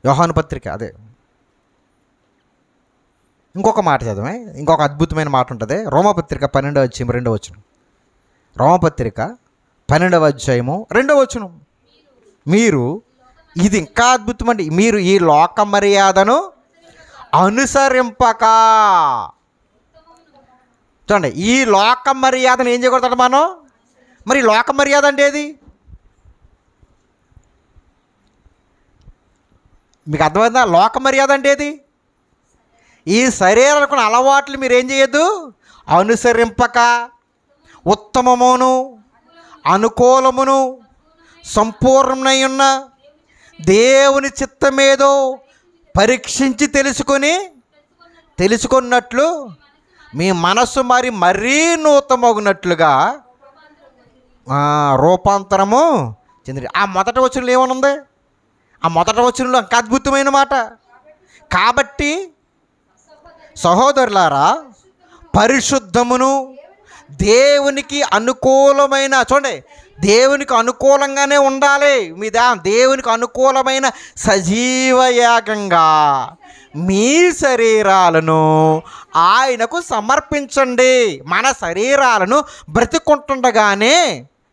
యోహాను పత్రిక, అదే ఇంకొక మాట చదవే, ఇంకొక అద్భుతమైన మాట ఉంటుంది. రోమపత్రిక 12వ అధ్యాయం 2వ వచనం. రోమపత్రిక 12వ అధ్యాయము 2వ వచనం. మీరు, ఇది ఇంకా అద్భుతం అండి, మీరు ఈ లోక మర్యాదను అనుసరింపక. చూడండి, ఈ లోక మర్యాదను ఏం చేయకూడదు మనం? మరి లోక మర్యాద అంటే ఏది? మీకు అర్థమైందా? లోక మర్యాద అంటే ఏది? ఈ శరీరానికి అలవాట్లు మీరు ఏం చేయొద్దు, అనుసరింపక ఉత్తమమును అనుకూలమును సంపూర్ణమై ఉన్న దేవుని చిత్తమేదో పరీక్షించి తెలుసుకున్నట్లు మీ మనస్సు మరీ నూతమగునట్లుగా రూపాంతరము చెంది. ఆ మొదటి వచనంలో ఏమనుంది? ఆ మొదటి వచనంలో ఇంకా అద్భుతమైన మాట. కాబట్టి సహోదరులారా, పరిశుద్ధమును దేవునికి అనుకూలమైన, చూడండి, దేవునికి అనుకూలంగానే ఉండాలి మీ దేహం. దేవునికి అనుకూలమైన సజీవ యాగంగా మీ శరీరాలను ఆయనకు సమర్పించండి. మన శరీరాలను బ్రతికుంటుండగానే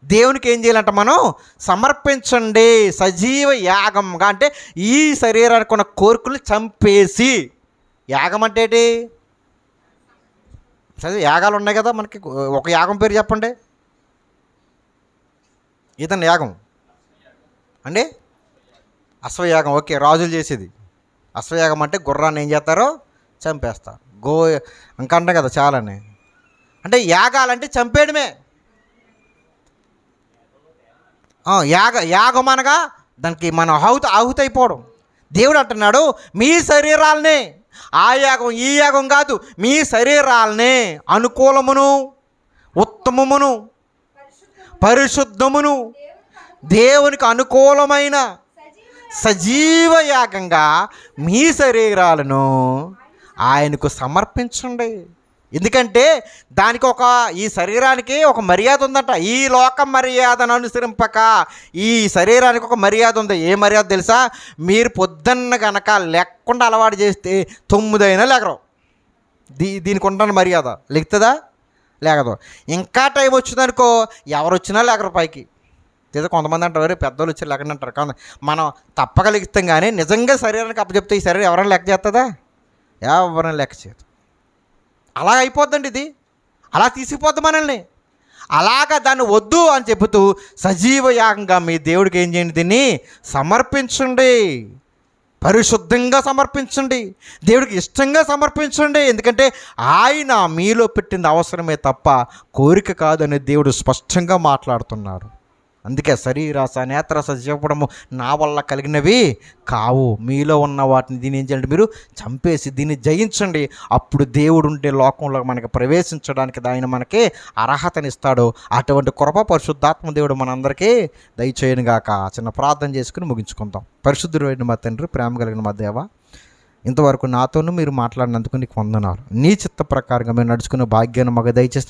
దేవునికి ఏం చేయాలంట? మనం సమర్పించండి సజీవ యాగంగా. అంటే ఈ శరీరానికి ఉన్న కోరికలు చంపేసి. యాగం అంటే ఏంటి? సరే, యాగాలు ఉన్నాయి కదా మనకి. ఒక యాగం పేరు చెప్పండి. ఇతని యాగం అండి, అశ్వయాగం. ఓకే, రాజులు చేసేది అశ్వయాగం. అంటే గుర్రాన్ని ఏం చేస్తారో చంపేస్తారు. ఇంకా అంటాం కదా చాలానే. అంటే యాగాలంటే చంపేయడమే. యాగం అనగా దానికి మనం ఆహుతి అయిపోవడం. దేవుడు అంటున్నాడు, మీ శరీరాలనే, ఆ యాగం ఈ యాగం కాదు, మీ శరీరాలనే అనుకూలమును ఉత్తమమును పరిశుద్ధమును దేవునికి అనుకూలమైన సజీవ యాగంగా మీ శరీరాలను ఆయనకు సమర్పించండి. ఎందుకంటే దానికి ఈ శరీరానికి ఒక మర్యాద ఉందంట. ఈ లోక మర్యాదను అనుసరింపక ఈ శరీరానికి ఒక మర్యాద ఉంది. ఏ మర్యాద తెలుసా? మీరు పొద్దున్న కనుక లేకుండా అలవాటు చేస్తే 9 అయినా లేకరు. దీనికి ఉంటాను మర్యాద. లెగుతుందా? లేకదు. ఇంకా టైం వచ్చిందనుకో ఎవరు వచ్చినా లేకరు పైకి. లేదా కొంతమంది అంటారు పెద్దోళ్ళు వచ్చి లేకుండా అంటారు. కానీ మనం తప్పక లెగుస్తాం. కానీ నిజంగా శరీరానికి అప్పచెప్తే ఈ శరీరం ఎవరైనా లెక్క చేస్తుందా? ఎవరైనా లెక్క చేయదు. అలా అయిపోద్దండి ఇది. అలా తీసుకుపోద్ది మనల్ని. అలాగా దాన్ని వద్దు అని చెబుతూ సజీవ యాగంగా మీ దేవుడికి ఏం చేయండి? దీన్ని సమర్పించండి. పరిశుద్ధంగా సమర్పించండి. దేవుడికి ఇష్టంగా సమర్పించండి. ఎందుకంటే ఆయన మీలో పెట్టింది అవసరమే తప్ప కోరిక కాదని దేవుడు స్పష్టంగా మాట్లాడుతున్నారు. అందుకే శరీరాస నేత్రాస చెప్పడము నా వల్ల కలిగినవి కావు, మీలో ఉన్న వాటిని దీన్ని ఏం చేయండి, మీరు చంపేసి దీన్ని జయించండి. అప్పుడు దేవుడు ఉండే లోకంలో మనకి ప్రవేశించడానికి ఆయన మనకి అర్హతనిస్తాడు. అటువంటి కృప పరిశుద్ధాత్మ దేవుడు మనందరికీ దయచేయను గాక. చిన్న ప్రార్థన చేసుకుని ముగించుకుందాం. పరిశుద్ధుడైన మా తండ్రి, ప్రేమ కలిగిన మా దేవ, ఇంతవరకు నాతోనూ మీరు మాట్లాడినందుకు నీకు వందనాలు. నీ చిత్త ప్రకారంగా మేము నడుచుకునే భాగ్యాన్ని మాకు దయచేస్తే